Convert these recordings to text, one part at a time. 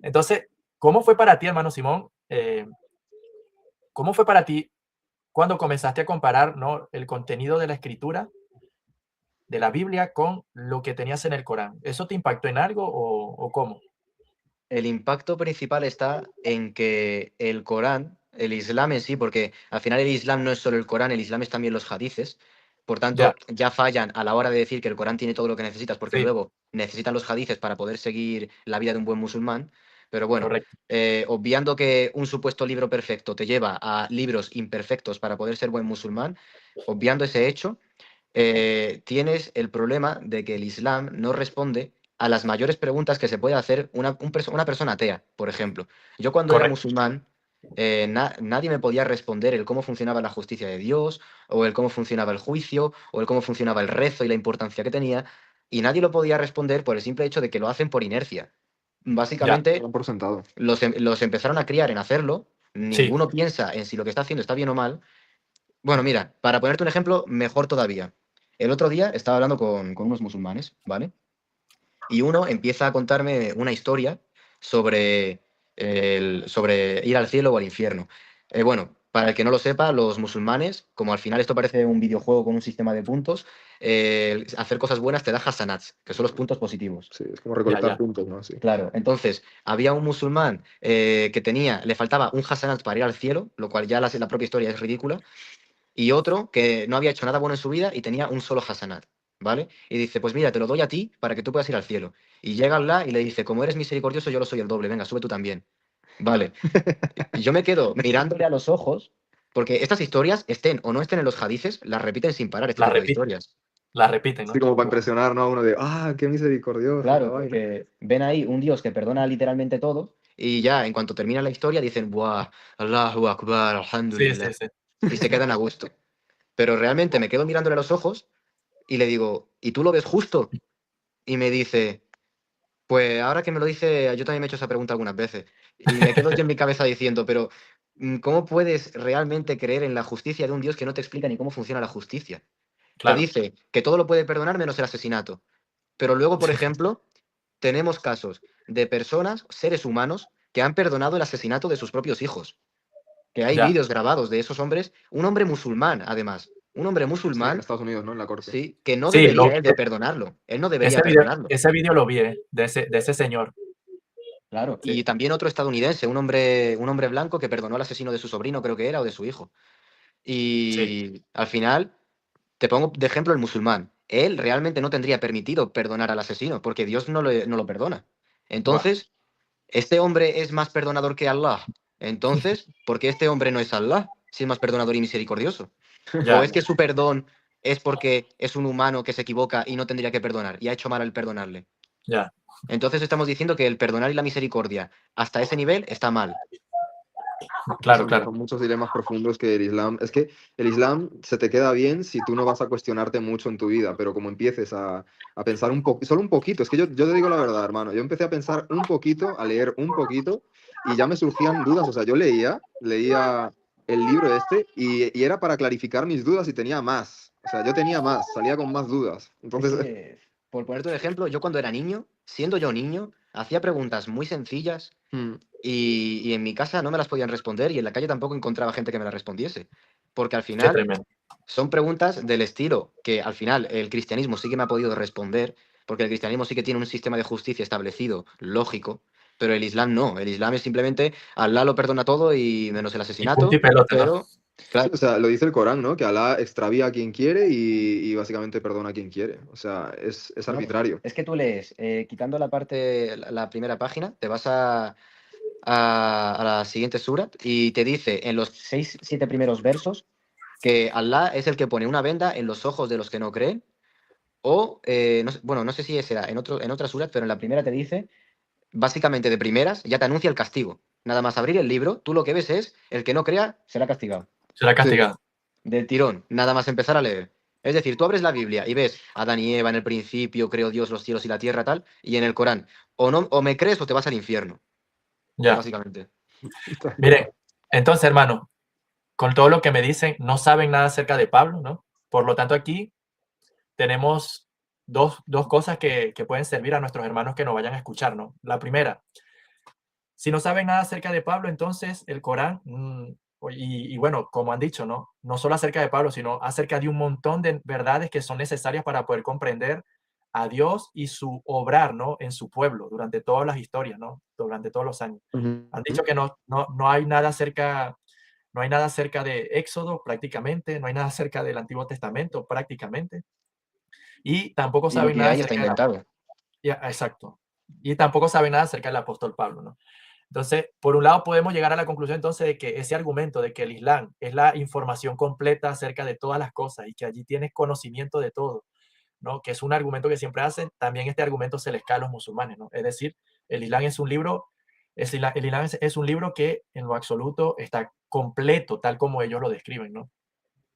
Entonces, ¿cómo fue para ti, hermano Simón? ¿Cómo fue para ti cuando comenzaste a comparar, ¿no?, el contenido de la escritura, de la Biblia, con lo que tenías en el Corán? ¿Eso te impactó en algo o cómo? El impacto principal está en que el Corán, el Islam en sí, porque al final el Islam no es solo el Corán, el Islam es también los hadices. Por Ya, tanto, ya fallan a la hora de decir que el Corán tiene todo lo que necesitas, porque sí, luego necesitan los hadices para poder seguir la vida de un buen musulmán. Pero bueno, correcto, obviando que un supuesto libro perfecto te lleva a libros imperfectos para poder ser buen musulmán, obviando ese hecho, tienes el problema de que el Islam no responde a las mayores preguntas que se puede hacer una persona atea, por ejemplo. Yo cuando era correcto. musulmán, nadie me podía responder el cómo funcionaba la justicia de Dios, o el cómo funcionaba el juicio, o el cómo funcionaba el rezo y la importancia que tenía, y nadie lo podía responder por el simple hecho de que lo hacen por inercia. Ya, Básicamente, Dan por sentado. los empezaron a criar en hacerlo, sí, ninguno piensa en si lo que está haciendo está bien o mal. Bueno, mira, para ponerte un ejemplo, mejor todavía. El otro día estaba hablando con unos musulmanes, ¿vale? Y uno empieza a contarme una historia sobre, sobre ir al cielo o al infierno. Bueno, para el que no lo sepa, los musulmanes, como al final esto parece un videojuego con un sistema de puntos, hacer cosas buenas te da hasanats, que son los puntos positivos. Sí, es como ya, recolectar ya, puntos, ¿no? Sí. Claro, entonces había un musulmán que le faltaba un hasanat para ir al cielo, lo cual ya la propia historia es ridícula, y otro que no había hecho nada bueno en su vida y tenía un solo hasanat, ¿vale? Y dice, pues mira, te lo doy a ti para que tú puedas ir al cielo. Y llega Allah y le dice, como eres misericordioso, yo lo soy el doble, venga, sube tú también. Vale. Y yo me quedo mirándole a los ojos, porque estas historias, estén o no estén en los hadices, las repiten sin parar, este la tipo de repiten, historias. la repiten, Sí, ¿no? como para impresionar, ¿no? A uno de, ah, qué misericordioso, la Claro, vaina. porque ven ahí un Dios que perdona literalmente todo y ya, en cuanto termina la historia, dicen, ¡buah! Allahu Akbar, Sí, sí, Alhamdulillah. sí. Y se quedan a gusto. Pero realmente me quedo mirándole a los ojos y le digo, ¿y tú lo ves justo? Y me dice, pues ahora que me lo dice, yo también me he hecho esa pregunta algunas veces. Y me quedo yo en mi cabeza diciendo, pero ¿cómo puedes realmente creer en la justicia de un Dios que no te explica ni cómo funciona la justicia? Te Claro, dice que todo lo puede perdonar menos el asesinato. Pero luego, por ejemplo, tenemos casos de personas, seres humanos, que han perdonado el asesinato de sus propios hijos. Que hay ya. vídeos grabados de esos hombres, un hombre musulmán, además. Un hombre Sí, en musulmán, Estados Unidos, ¿no? En la corte. sí, que no Sí, debería él de perdonarlo. Él no debería perdonarlo. ese vídeo lo vi, de ese señor. Claro, Sí, y también otro estadounidense, un hombre blanco que perdonó al asesino de su sobrino, creo que era, o de su hijo. sí, Y al final, te pongo de ejemplo el musulmán. Él realmente no tendría permitido perdonar al asesino, porque Dios no lo perdona. buah, Entonces, ¿este hombre es más perdonador que Allah? Entonces, ¿por qué este hombre no es Allah, si es más perdonador y misericordioso? ¿O ya, es que su perdón es porque es un humano que se equivoca y no tendría que perdonar, y ha hecho mal al perdonarle? ya, Entonces estamos diciendo que el perdonar y la misericordia hasta ese nivel está mal. Sí, claro, claro. son muchos dilemas profundos que el Islam... Es que el Islam se te queda bien si tú no vas a cuestionarte mucho en tu vida, pero como empieces a pensar un poco, solo un poquito, es que yo te digo la verdad, hermano, yo empecé a pensar un poquito, a leer un poquito, y ya me surgían dudas, o sea, yo leía el libro este, y era para clarificar mis dudas y tenía más, o sea, yo tenía más, salía con más dudas. Es Entonces, que, por ponerte un ejemplo, yo cuando era niño, siendo yo niño, hacía preguntas muy sencillas mm, y en mi casa no me las podían responder y en la calle tampoco encontraba gente que me las respondiese. Porque al Qué final tremendo. son preguntas del estilo que al final el cristianismo sí que me ha podido responder, porque el cristianismo sí que tiene un sistema de justicia establecido, lógico, pero el Islam no. El Islam es simplemente Allah lo perdona todo y menos el Y punto asesinato, y pelota, ¿no? pero sí, claro, o sea, lo dice el Corán, ¿no? Que Alá extravía a quien quiere y básicamente perdona a quien quiere. O sea, es claro. arbitrario. Es que tú lees, quitando la parte, la primera página, te vas a la siguiente sura y te dice en los 6 7 primeros versos que Allah es el que pone una venda en los ojos de los que no creen. O, bueno, no sé si ese era en otra sura, pero en la primera te dice, básicamente de primeras, ya te anuncia el castigo. Nada más abrir el libro, tú lo que ves es, el que no crea será castigado. Será Sí, castigado. Del tirón, nada más empezar a leer. Es decir, tú abres la Biblia y ves a Adán y Eva en el principio, creó Dios los cielos y la tierra, tal, y en el Corán, o, no, o me crees o te vas al infierno, Ya. básicamente. tal Miren, cual. entonces, hermano, con todo lo que me dicen, no saben nada acerca de Pablo, ¿no? Por lo tanto, aquí tenemos dos cosas que pueden servir a nuestros hermanos que nos vayan a escuchar, ¿no? La primera, Si no saben nada acerca de Pablo, entonces el Corán, y bueno, como han dicho, ¿no? No solo acerca de Pablo, sino acerca de un montón de verdades que son necesarias para poder comprender a Dios y su obrar, ¿no? En su pueblo durante todas las historias, ¿no? Durante todos los años. Han dicho Ujú. que no hay nada acerca, no hay nada acerca de Éxodo prácticamente, no hay nada acerca del Antiguo Testamento prácticamente, y tampoco Y lo saben que nada hay está acerca de... inventado. Exacto. Y tampoco saben nada acerca del apóstol Pablo, ¿no? Entonces, por un lado podemos llegar a la conclusión entonces de que ese argumento de que el Islam es la información completa acerca de todas las cosas y que allí tienes conocimiento de todo, ¿no? Que es un argumento que siempre hacen, también este argumento se les cae a los musulmanes, ¿no? Es decir, el Islam es un libro, el Islam es un libro que en lo absoluto está completo, tal como ellos lo describen, ¿no?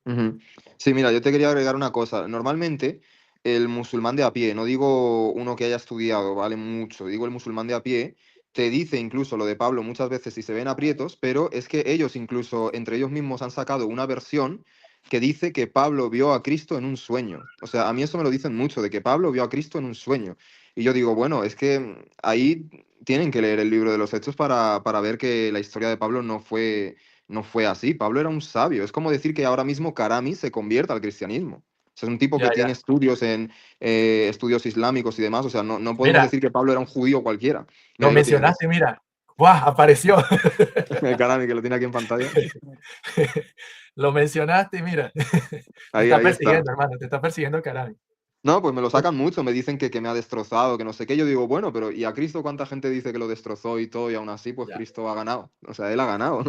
Ujú. Sí, mira, yo te quería agregar una cosa. Normalmente, el musulmán de a pie, no digo uno que haya estudiado, vale mucho, digo el musulmán de a pie, te dice incluso lo de Pablo muchas veces si se ven aprietos, pero es que ellos incluso entre ellos mismos han sacado una versión que dice que Pablo vio a Cristo en un sueño. O sea, a mí eso me lo dicen mucho, de que Pablo vio a Cristo en un sueño. Y yo digo, bueno, es que ahí tienen que leer el libro de los Hechos para ver que la historia de Pablo no fue así. Pablo era un sabio. Es como decir que ahora mismo Karami se convierta al cristianismo. O sea, es un tipo Ya, que tiene ya. estudios en estudios islámicos y demás. O sea, no podemos Mira, decir que Pablo era un judío cualquiera. Mira, lo ahí lo tienes. mencionaste, mira. ¡Guau! Apareció. El Karami que lo tiene aquí en pantalla. Lo mencionaste y mira, te está Ahí está. persiguiendo, hermano, te está persiguiendo Karami. No, pues me lo sacan mucho, me dicen que me ha destrozado, que no sé qué. Yo digo, bueno, pero ¿y a Cristo cuánta gente dice que lo destrozó y todo? Y aún así, pues Ya, Cristo ha ganado. O sea, él ha ganado.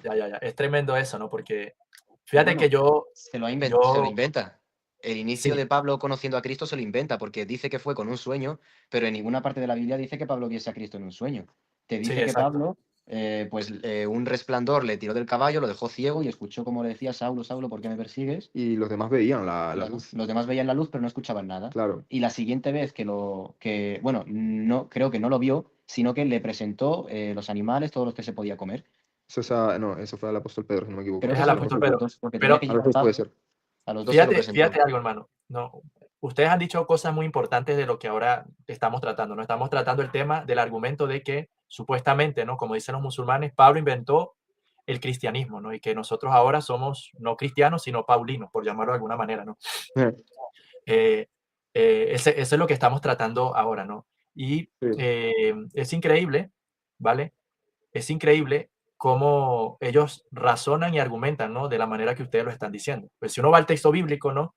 ya. Es tremendo eso, ¿no? Porque fíjate que Bueno, yo, se lo yo, inventa. El inicio sí, de Pablo conociendo a Cristo se lo inventa, porque dice que fue con un sueño, pero en ninguna parte de la Biblia dice que Pablo viese a Cristo en un sueño. Te sí, dice que exacto. Pablo, un resplandor le tiró del caballo, lo dejó ciego y escuchó como le decía, Saulo, Saulo, ¿por qué me persigues? Y los demás veían la Claro, luz. los demás veían la luz, pero no escuchaban nada. Claro. Y la siguiente vez bueno, no, creo que no lo vio, sino que le presentó los animales, todos los que se podía comer. No, eso fue el apóstol Pedro, si no me equivoco. Creo Es que al se A lo los apóstol presentó a los Pedro. dos, porque tenía Pero que a llevar veces puede paz. ser. A los dos se lo fíjate, presentó. fíjate algo, hermano. No, ustedes han dicho cosas muy importantes de lo que ahora estamos tratando. No estamos tratando el tema del argumento de que supuestamente, ¿no? Como dicen los musulmanes, Pablo inventó el cristianismo, ¿no? Y que nosotros ahora somos no cristianos, sino paulinos, por llamarlo de alguna manera, ¿no? Eh, eso es lo que estamos tratando ahora, ¿no? Y Sí. es increíble, ¿vale? Es increíble cómo ellos razonan y argumentan, ¿no? De la manera que ustedes lo están diciendo. Pues si uno va al texto bíblico, ¿no?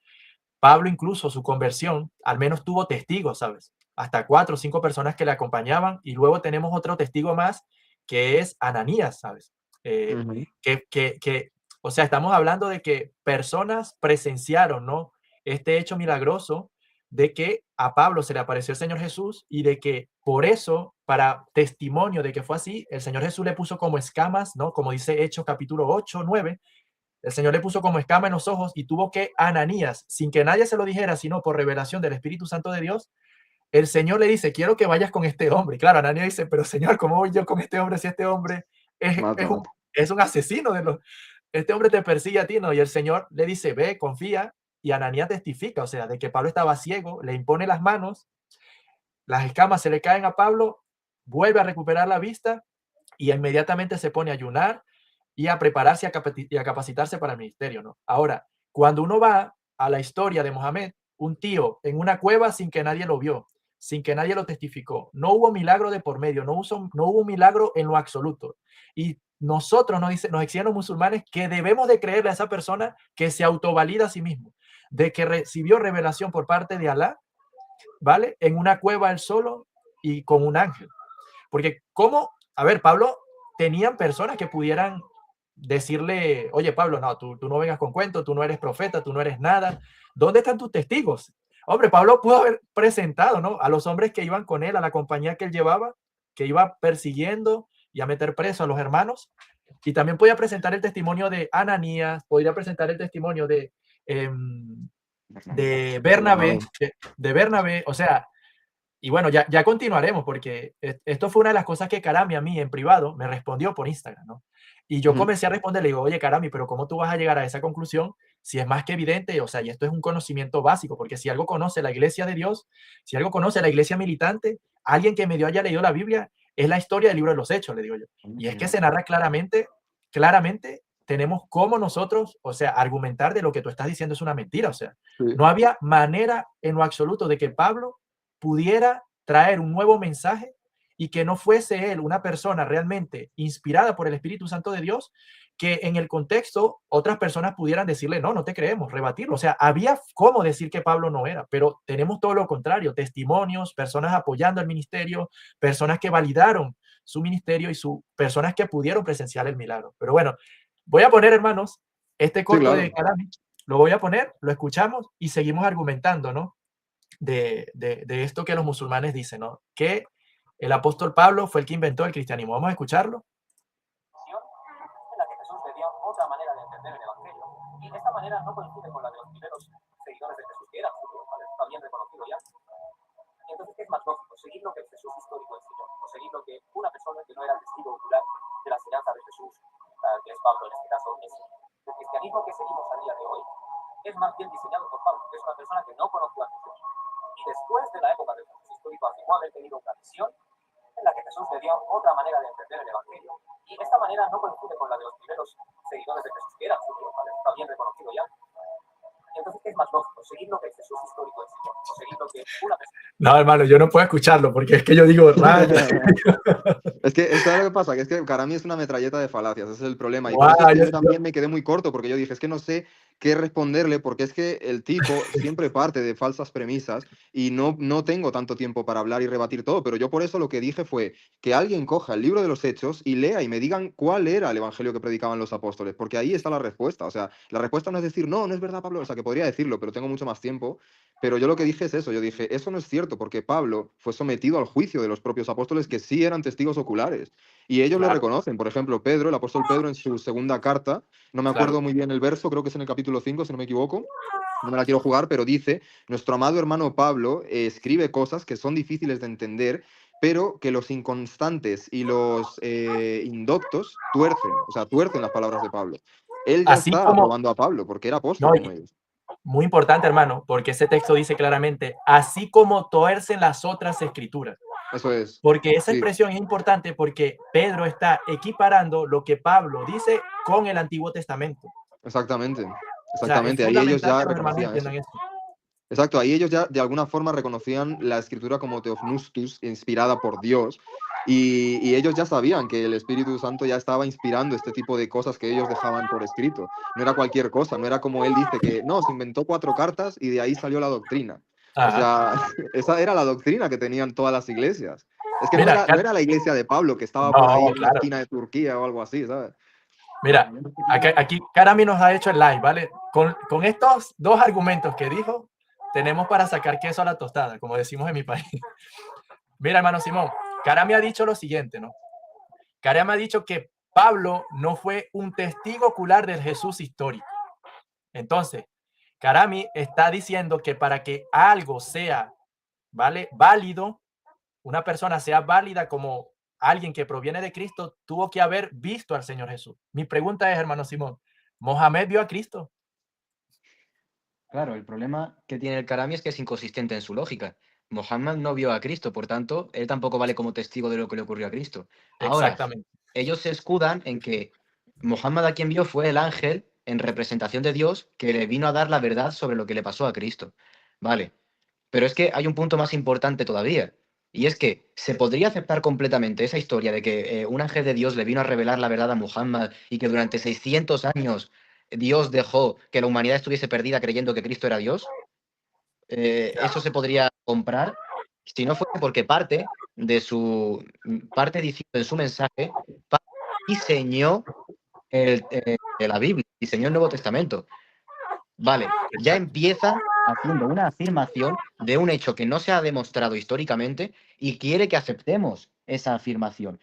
Pablo incluso su conversión, al menos tuvo testigos, ¿sabes? Hasta 4 o 5 personas que le acompañaban y luego tenemos otro testigo más que es Ananías, ¿sabes? Eh, Ujú. que, o sea, estamos hablando de que personas presenciaron, ¿no? Este hecho milagroso de que a Pablo se le apareció el Señor Jesús y de que por eso, para testimonio de que fue así, el Señor Jesús le puso como escamas, ¿no? Como dice Hechos capítulo 8, 9, el Señor le puso como escama en los ojos y tuvo que Ananías, sin que nadie se lo dijera, sino por revelación del Espíritu Santo de Dios, el Señor le dice, quiero que vayas con este hombre. Y claro, Ananías dice, pero Señor, ¿cómo voy yo con este hombre si este hombre es, Mata, es, un, mata. es un asesino? Este hombre te persigue a ti, ¿no? Y el Señor le dice, ve, confía. Y Ananías testifica, o sea, de que Pablo estaba ciego, le impone las manos, las escamas se le caen a Pablo, vuelve a recuperar la vista y inmediatamente se pone a ayunar y a prepararse y a capacitarse para el ministerio, ¿no? Ahora, cuando uno va a la historia de Mohamed, un tío en una cueva sin que nadie lo vio, sin que nadie lo testificó, no hubo milagro de por medio, no hubo un milagro en lo absoluto. Y nosotros nos exigen los musulmanes que debemos de creerle a esa persona que se autovalida a sí mismo, de que recibió revelación por parte de Alá, ¿vale? En una cueva él solo y con un ángel. Porque, ¿cómo? A ver, Pablo, tenían personas que pudieran decirle, oye, Pablo, no, tú no vengas con cuentos, tú no eres profeta, tú no eres nada. ¿Dónde están tus testigos? Hombre, Pablo pudo haber presentado, ¿no? A los hombres que iban con él, a la compañía que él llevaba, que iba persiguiendo y a meter preso a los hermanos. Y también podía presentar el testimonio de Ananías, podría presentar el testimonio de Bernabé, Hermano. de Bernabé, o sea, y bueno, ya continuaremos porque esto fue una de las cosas que Karami a mí en privado me respondió por Instagram, ¿no? Y yo Ujú. comencé a responder, le digo, oye, Karami, pero ¿cómo tú vas a llegar a esa conclusión si es más que evidente? O sea, y esto es un conocimiento básico, porque si algo conoce la iglesia de Dios, si algo conoce la iglesia militante, alguien que medio haya leído la Biblia, es la historia del libro de los Hechos, le digo yo. Y es que se narra claramente tenemos cómo nosotros, o sea, argumentar de lo que tú estás diciendo es una mentira. O sea, Sí, no había manera en lo absoluto de que Pablo pudiera traer un nuevo mensaje y que no fuese él una persona realmente inspirada por el Espíritu Santo de Dios, que en el contexto otras personas pudieran decirle, no, no te creemos, rebatirlo. O sea, había cómo decir que Pablo no era, pero tenemos todo lo contrario, testimonios, personas apoyando el ministerio, personas que validaron su ministerio y personas que pudieron presenciar el milagro. Pero bueno, voy a poner, hermanos, este sí, corto de claro. Karami, lo voy a poner, lo escuchamos y seguimos argumentando, ¿no? De esto que los musulmanes dicen, ¿no? Que el apóstol Pablo fue el que inventó el cristianismo. Vamos a escucharlo. En la que Jesús pedía otra manera de entender el Evangelio. Y esta manera no coincide con la de los primeros seguidores de Jesús, que eran judíos, ¿vale? Está bien reconocido ya. Y entonces, ¿qué es más lógico? ¿Seguir lo que el Jesús histórico enseñó? ¿O seguir lo que una persona que no era testigo ocular de la enseñanza de Jesús, que es Pablo en este caso, enseñó? El cristianismo que seguimos a día de hoy es más bien diseñado por Pablo, que es una persona que no conoció a Jesús. Y después de la época del Jesús histórico, afirmó haber tenido una visión en la que Jesús le dio otra manera de entender el Evangelio. Y esta manera no coincide con la de los primeros seguidores de Jesús, que eran judíos, ¿vale? Está bien reconocido ya. Entonces, ¿qué es más lógico? ¿Seguir lo que el Jesús histórico enseñó? ¿O seguir lo que una persona... No, hermano, yo no puedo escucharlo porque es que yo digo, rayos. Es que, ¿sabes lo que pasa? Que es que para mí es una metralleta de falacias, ese es el problema. Y por Guau, eso es que yo- yo también me quedé muy corto, porque yo dije, es que no sé qué responderle, porque es que el tipo siempre parte de falsas premisas y no tengo tanto tiempo para hablar y rebatir todo. Pero yo por eso lo que dije fue que alguien coja el libro de los Hechos y lea y me digan cuál era el evangelio que predicaban los apóstoles, porque ahí está la respuesta. O sea, la respuesta no es decir, no, no es verdad, Pablo. O sea, que podría decirlo, pero tengo mucho más tiempo. Pero yo lo que dije es eso, yo dije, eso no es cierto, porque Pablo fue sometido al juicio de los propios apóstoles que sí eran testigos oculares. Y ellos lo Claro, reconocen. Por ejemplo, Pedro, el apóstol Pedro, en su segunda carta, no me claro. acuerdo muy bien el verso, creo que es en el capítulo 5 si no me equivoco, no me la quiero jugar, pero dice, nuestro amado hermano Pablo escribe cosas que son difíciles de entender, pero que los inconstantes y los indoctos tuercen, o sea, tuercen las palabras de Pablo. Él ya Así está como, aprobando a Pablo, porque era apóstol no, como ellos. muy importante, hermano, porque ese texto dice claramente, así como tuercen las otras escrituras. Eso es. Porque esa Sí, expresión es importante porque Pedro está equiparando lo que Pablo dice con el Antiguo Testamento. exactamente. O sea, es Exactamente. Ahí ellos fundamental ya que los hermanos reconocían eso. entiendan eso. Exacto, ahí ellos ya de alguna forma reconocían la escritura como Theopneustos, inspirada por Dios, y ellos ya sabían que el Espíritu Santo ya estaba inspirando este tipo de cosas que ellos dejaban por escrito. No era cualquier cosa, no era como él dice que no, se inventó 4 cartas y de ahí salió la doctrina. O Ajá. sea, esa era la doctrina que tenían todas las iglesias. Es que no Mira, era, no era la iglesia de Pablo que estaba por ahí no, en una claro. esquina de Turquía o algo así, ¿sabes? Mira, aquí Karami nos ha hecho el live, ¿vale? Con estos dos argumentos que dijo, tenemos para sacar queso a la tostada, como decimos en mi país. Mira, hermano Simón, Karami ha dicho lo siguiente, ¿no? Karami ha dicho que Pablo no fue un testigo ocular del Jesús histórico. Entonces, Karami está diciendo que para que algo sea, ¿vale? Válido, una persona sea válida como alguien que proviene de Cristo, tuvo que haber visto al Señor Jesús. Mi pregunta es, hermano Simón, ¿Mohamed vio a Cristo? Claro, el problema que tiene el Karami es que es inconsistente en su lógica. Mohammed no vio a Cristo, por tanto, él tampoco vale como testigo de lo que le ocurrió a Cristo. Ahora, Exactamente. ellos se escudan en que Mohammed a quien vio fue el ángel en representación de Dios que le vino a dar la verdad sobre lo que le pasó a Cristo. Vale, pero es que hay un punto más importante todavía, y es que se podría aceptar completamente esa historia de que un ángel de Dios le vino a revelar la verdad a Muhammad y que durante 600 años Dios dejó que la humanidad estuviese perdida creyendo que Cristo era Dios. Eso se podría comprar si no fuese porque parte diciendo en su mensaje, diseñó la Biblia, diseñó el Nuevo Testamento. Vale, ya Exacto. empieza haciendo una afirmación de un hecho que no se ha demostrado históricamente y quiere que aceptemos esa afirmación.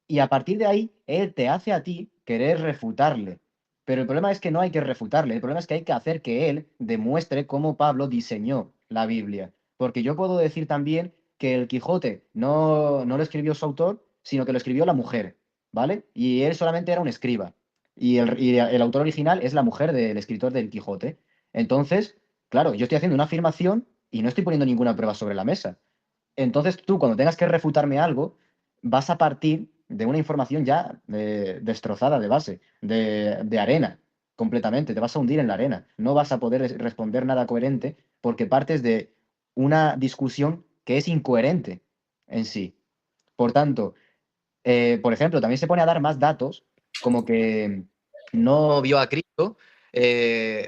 Y a partir de ahí, él te hace a ti querer refutarle. Pero el problema es que no hay que refutarle, el problema es que hay que hacer que él demuestre cómo Pablo diseñó la Biblia. Porque yo puedo decir también que el Quijote no lo escribió su autor, sino que lo escribió la mujer, ¿vale? Y él solamente era un escriba. Y el autor original es la mujer del escritor del Quijote. Entonces, claro, yo estoy haciendo una afirmación y no estoy poniendo ninguna prueba sobre la mesa. Entonces tú, cuando tengas que refutarme algo, vas a partir de una información ya destrozada de base, de arena, completamente. Te vas a hundir en la arena. No vas a poder responder nada coherente porque partes de una discusión que es incoherente en sí. Por tanto, por ejemplo, también se pone a dar más datos, como que no vio a Cristo,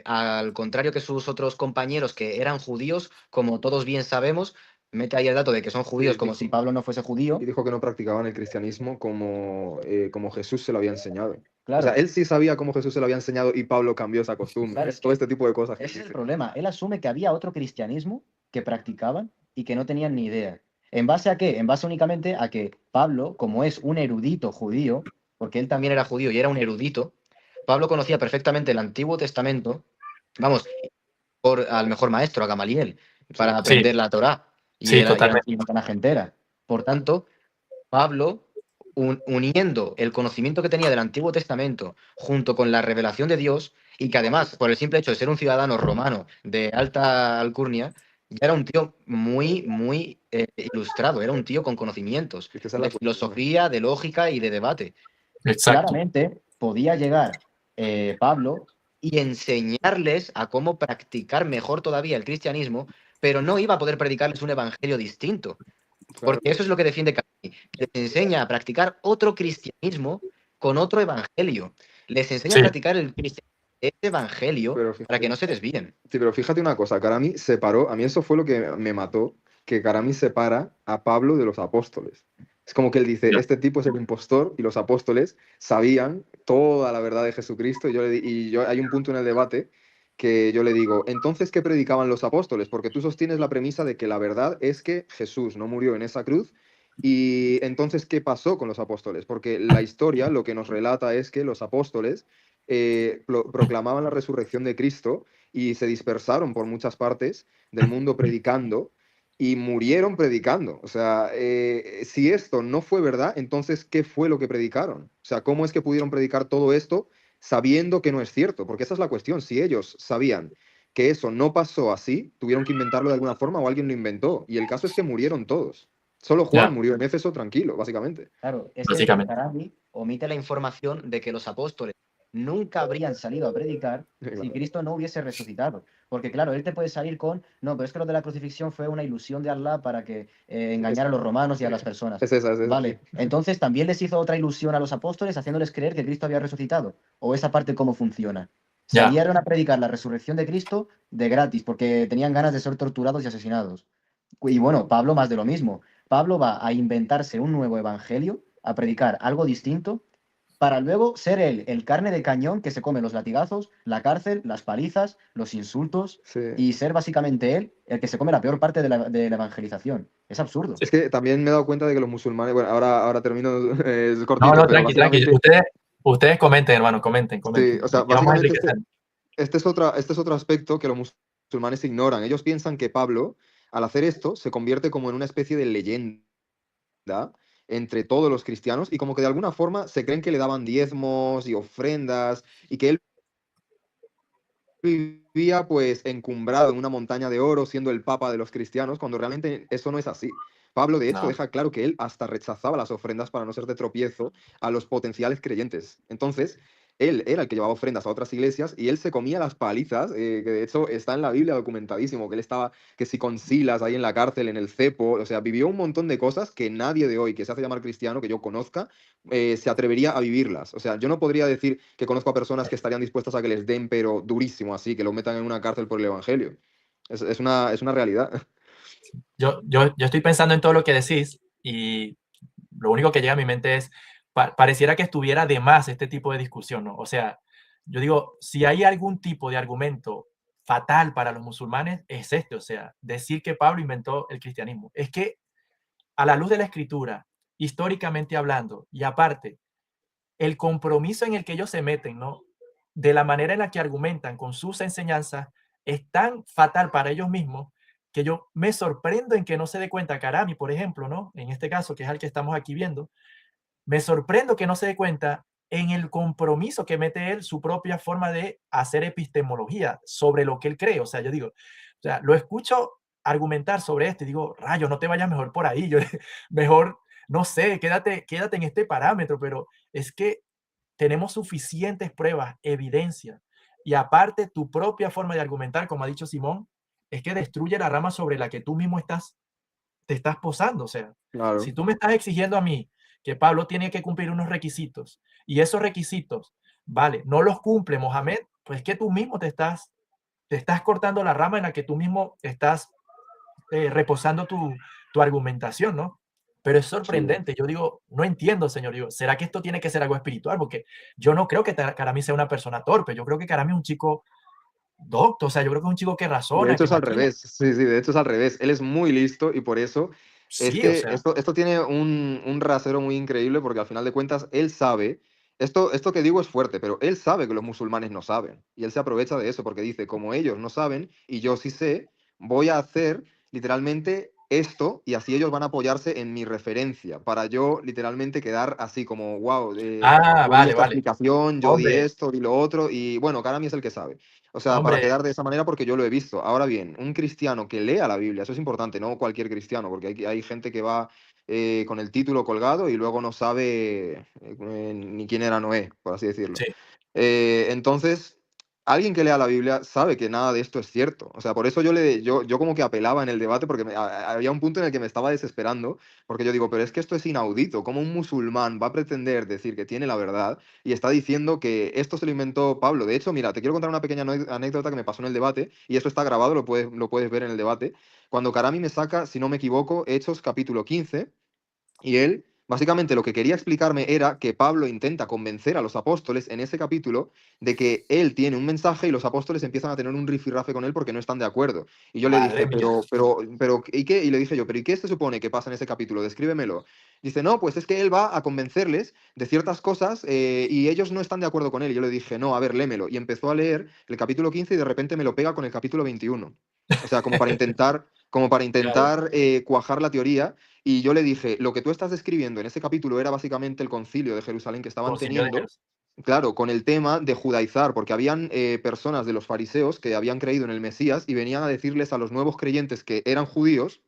al contrario que sus otros compañeros que eran judíos, como todos bien sabemos, mete ahí el dato de que son judíos como si Pablo no fuese judío. Y dijo que no practicaban el cristianismo como Jesús se lo había enseñado. O sea, Claro, él sí sabía cómo Jesús se lo había enseñado y Pablo cambió esa costumbre. claro, Es todo este tipo de cosas que ese es el dice. problema. Él asume que había otro cristianismo que practicaban y que no tenían ni idea. ¿En base a qué? En base únicamente a que Pablo, como es un erudito judío, porque él también era judío y era un erudito, Pablo conocía perfectamente el Antiguo Testamento, vamos, al mejor maestro, a Gamaliel, para Sí, aprender la Torá sí, totalmente. y la Tanaj entera. Por tanto, Pablo, uniendo el conocimiento que tenía del Antiguo Testamento junto con la revelación de Dios, y que además, por el simple hecho de ser un ciudadano romano de alta alcurnia, ya era un tío muy, muy ilustrado, era un tío con conocimientos Es que esa es de la cuestión. filosofía, de lógica y de debate. Exacto. Claramente podía llegar Pablo y enseñarles a cómo practicar mejor todavía el cristianismo, pero no iba a poder predicarles un evangelio distinto. Claro. Porque eso es lo que defiende Calvini. Les enseña a practicar otro cristianismo con otro evangelio. Les enseña a Sí, practicar el cristianismo, este evangelio, Pero para que fíjate, no se desvíen. sí, pero fíjate una cosa, Karami separó, a mí eso fue lo que me mató, que Karami separa a Pablo de los apóstoles. Es como que él dice, ya, este tipo es el impostor y los apóstoles sabían toda la verdad de Jesucristo. Y yo hay un punto en el debate que yo le digo, entonces, ¿qué predicaban los apóstoles? Porque tú sostienes la premisa de que la verdad es que Jesús no murió en esa cruz. Y entonces, ¿qué pasó con los apóstoles? Porque la historia lo que nos relata es que los apóstoles proclamaban la resurrección de Cristo y se dispersaron por muchas partes del mundo predicando y murieron predicando. O sea, si esto no fue verdad, entonces, ¿qué fue lo que predicaron? O sea, ¿cómo es que pudieron predicar todo esto sabiendo que no es cierto? Porque esa es la cuestión. Si ellos sabían que eso no pasó así, tuvieron que inventarlo de alguna forma o alguien lo inventó. Y el caso es que murieron todos. Solo Juan ya, murió en Éfeso tranquilo, básicamente. Claro, es que básicamente. Karami omite la información de que los apóstoles nunca habrían salido a predicar si Claro. Cristo no hubiese resucitado. Porque claro, él te puede salir con, no, pero es que lo de la crucifixión fue una ilusión de Allah para que Es, engañara a los romanos y a las personas. es esa, es esa. Vale, entonces también les hizo otra ilusión a los apóstoles haciéndoles creer que Cristo había resucitado. ¿O esa parte cómo funciona? Ya, Salieron a predicar la resurrección de Cristo de gratis porque tenían ganas de ser torturados y asesinados. Y bueno, Pablo más de lo mismo. Pablo va a inventarse un nuevo evangelio, a predicar algo distinto, para luego ser él el carne de cañón que se come los latigazos, la cárcel, las palizas, los insultos, Sí. y ser básicamente él el que se come la peor parte de la evangelización. Es absurdo. Es que también me he dado cuenta de que los musulmanes, bueno, ahora termino, es no, cortito, no, pero tranqui, tranqui. básicamente, Ustedes comenten, hermano, comenten, sí, comenten. o sea, Y vamos a básicamente enriquecer. este es otro aspecto que los musulmanes ignoran. Ellos piensan que Pablo, al hacer esto, se convierte como en una especie de leyenda entre todos los cristianos y como que de alguna forma se creen que le daban diezmos y ofrendas y que él vivía pues encumbrado en una montaña de oro siendo el papa de los cristianos, cuando realmente eso no es así. Pablo, de hecho, No, deja claro que él hasta rechazaba las ofrendas para no ser de tropiezo a los potenciales creyentes. Entonces, él era el que llevaba ofrendas a otras iglesias y él se comía las palizas, que de hecho está en la Biblia documentadísimo, que él estaba, que si con Silas ahí en la cárcel, en el cepo, o sea, vivió un montón de cosas que nadie de hoy que se hace llamar cristiano, que yo conozca, se atrevería a vivirlas. O sea, yo no podría decir que conozco a personas que estarían dispuestas a que les den, pero durísimo así, que lo metan en una cárcel por el Evangelio. Es una realidad. yo estoy pensando en todo lo que decís y lo único que llega a mi mente es, pareciera que estuviera de más este tipo de discusión, ¿no? O sea, yo digo, si hay algún tipo de argumento fatal para los musulmanes, es este, o sea, decir que Pablo inventó el cristianismo. Es que a la luz de la escritura, históricamente hablando, y aparte, el compromiso en el que ellos se meten, ¿no? De la manera en la que argumentan con sus enseñanzas, es tan fatal para ellos mismos que yo me sorprendo en que no se dé cuenta Karami, por ejemplo, ¿no? En este caso, que es el que estamos aquí viendo, me sorprendo que no se dé cuenta en el compromiso que mete él, su propia forma de hacer epistemología sobre lo que él cree. O sea, yo digo, o sea, lo escucho argumentar sobre esto y digo, rayo, no te vayas mejor por ahí, yo, mejor no sé, quédate en este parámetro, pero es que tenemos suficientes pruebas, evidencia, y aparte tu propia forma de argumentar, como ha dicho Simón, es que destruye la rama sobre la que tú mismo te estás posando. O sea, si Claro. tú me estás exigiendo a mí que Pablo tiene que cumplir unos requisitos y esos requisitos, vale, no los cumple Mohamed, pues que tú mismo te estás cortando la rama en la que tú mismo estás reposando tu argumentación, ¿no? Pero es Sí. sorprendente. Yo digo, no entiendo, señor. Digo, ¿será que esto tiene que ser algo espiritual? Porque yo no creo que Karami sea una persona torpe. Yo creo que Karami es un chico docto. O sea, yo creo que es un chico que De razona, hecho que es al maquina. revés, sí, sí, de hecho es al revés. Él es muy listo y por eso es Sí, o que sea, esto tiene un rasero muy increíble porque al final de cuentas él sabe, esto que digo es fuerte, pero él sabe que los musulmanes no saben y él se aprovecha de eso porque dice, como ellos no saben y yo sí sé, voy a hacer literalmente esto y así ellos van a apoyarse en mi referencia para yo literalmente quedar así como, wow, yo di vale, esta vale. explicación, yo di Hombre, esto, di lo otro y bueno, Karami es el que sabe. O sea, para hombre, quedar de esa manera porque yo lo he visto. Ahora bien, un cristiano que lea la Biblia, eso es importante, no cualquier cristiano, porque hay gente que va con el título colgado y luego no sabe ni quién era Noé, por así decirlo. sí, Entonces, alguien que lea la Biblia sabe que nada de esto es cierto. O sea, por eso yo como que apelaba en el debate porque había un punto en el que me estaba desesperando, porque yo digo, pero es que esto es inaudito. ¿Cómo un musulmán va a pretender decir que tiene la verdad y está diciendo que esto se lo inventó Pablo? De hecho, mira, te quiero contar una pequeña anécdota que me pasó en el debate, y esto está grabado, lo puedes ver en el debate. Cuando Karami me saca, si no me equivoco, Hechos capítulo 15. Y él, básicamente, lo que quería explicarme era que Pablo intenta convencer a los apóstoles en ese capítulo de que él tiene un mensaje y los apóstoles empiezan a tener un rifirrafe con él porque no están de acuerdo. Y yo le madre dije, mía. ¿y qué? Y le dije yo, ¿pero y qué se supone que pasa en ese capítulo? Descríbemelo. Dice, no, pues es que él va a convencerles de ciertas cosas y ellos no están de acuerdo con él. Y yo le dije, no, a ver, lémelo. Y empezó a leer el capítulo 15 y de repente me lo pega con el capítulo 21. O sea, como para Ya, ya. intentar cuajar la teoría. Y yo le dije, lo que tú estás describiendo en ese capítulo era básicamente el concilio de Jerusalén que estaban Concilio de teniendo, Jerusalén. claro, con el tema de judaizar, porque habían personas de los fariseos que habían creído en el Mesías y venían a decirles a los nuevos creyentes que eran judíos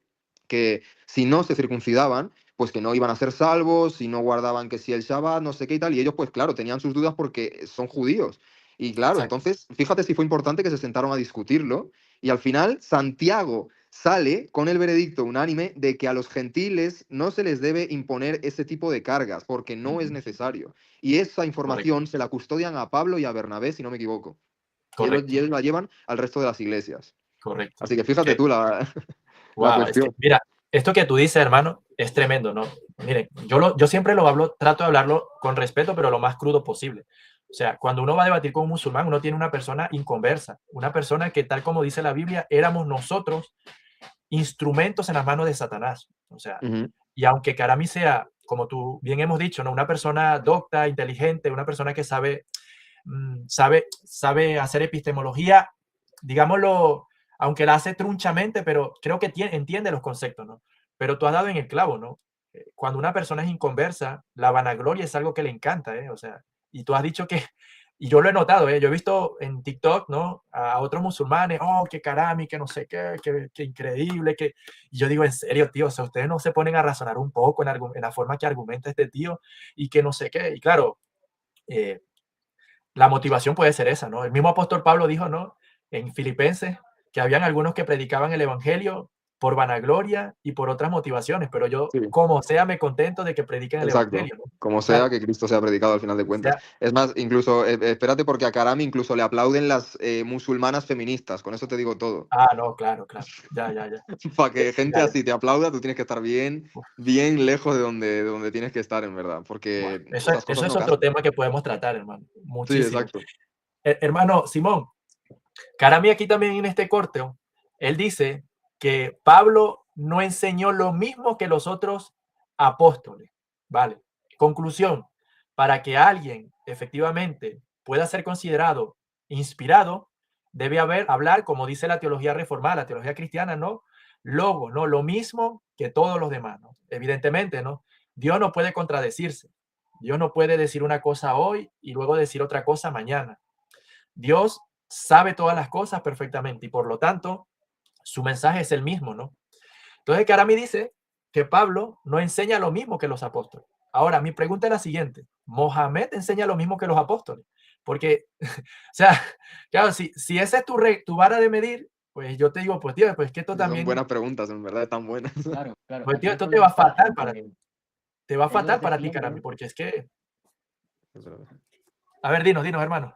que si no se circuncidaban, pues que no iban a ser salvos, si no guardaban que si el Shabbat, no sé qué y tal, y ellos pues claro, tenían sus dudas porque son judíos. Y claro, Exacto. entonces, fíjate si fue importante que se sentaron a discutirlo y al final Santiago sale con el veredicto unánime de que a los gentiles no se les debe imponer ese tipo de cargas porque no es necesario. Y esa Correcto, información se la custodian a Pablo y a Bernabé, si no me equivoco. Y correcto, ellos la llevan al resto de las iglesias. correcto. Así que fíjate tú la Wow, es que, cuestión. mira, esto que tú dices, hermano, es tremendo, ¿no? Miren, yo siempre lo hablo, trato de hablarlo con respeto, pero lo más crudo posible. O sea, cuando uno va a debatir con un musulmán, uno tiene una persona inconversa, una persona que, tal como dice la Biblia, éramos nosotros instrumentos en las manos de Satanás. O sea, Ujú. y aunque Karami sea, como tú bien hemos dicho, ¿no? Una persona docta, inteligente, una persona que sabe hacer epistemología, digámoslo, aunque la hace trunchamente, pero creo que entiende los conceptos, ¿no? Pero tú has dado en el clavo, ¿no? Cuando una persona es inconversa, la vanagloria es algo que le encanta, ¿eh? O sea, y tú has dicho que, y yo lo he notado, ¿eh? Yo he visto en TikTok, ¿no? A otros musulmanes, oh, qué Karami, que no sé qué, que increíble, que... Y yo digo, en serio, tío, o sea, ustedes no se ponen a razonar un poco en la forma que argumenta este tío y que no sé qué. Y claro, eh, la motivación puede ser esa, ¿no? El mismo apóstol Pablo dijo, ¿no? En Filipenses, que habían algunos que predicaban el evangelio por vanagloria y por otras motivaciones, pero yo, Sí, como sea, me contento de que prediquen el exacto. evangelio, ¿no? Como sea, Claro, que Cristo sea predicado al final de o cuentas. sea, Es más, incluso, espérate, porque a Karami incluso le aplauden las musulmanas feministas. Con eso te digo todo. no, claro, claro, ya, ya, ya. Para que gente Ya, ya. así te aplauda, tú tienes que estar bien, Uf, bien lejos de donde tienes que estar, en verdad. buah. Porque Eso, esas eso cosas es no otro casan. tema que podemos tratar, hermano, Sí, muchísimo. exacto. Hermano Simón, Karami aquí también en este corte, él dice que Pablo no enseñó lo mismo que los otros apóstoles. Vale. Conclusión, para que alguien efectivamente pueda ser considerado inspirado, debe hablar, como dice la teología reformada, la teología cristiana, ¿no? Logo, ¿no? Lo mismo que todos los demás, ¿no? Evidentemente, ¿no? Dios no puede contradecirse. Dios no puede decir una cosa hoy y luego decir otra cosa mañana. Dios sabe todas las cosas perfectamente y por lo tanto su mensaje es el mismo, ¿no? Entonces Karami dice que Pablo no enseña lo mismo que los apóstoles. Ahora, mi pregunta es la siguiente. ¿Mohamed enseña lo mismo que los apóstoles? Porque, o sea, claro, si esa es tu vara de medir, pues yo te digo, pues tío, pues que esto Son también, buenas preguntas, en verdad, tan buenas. Claro, claro. pues Aquí tío, el esto te va problema está fatal en para, que te va ellos fatal para ti, Karami, defienden, porque es que, a ver, dinos, hermano.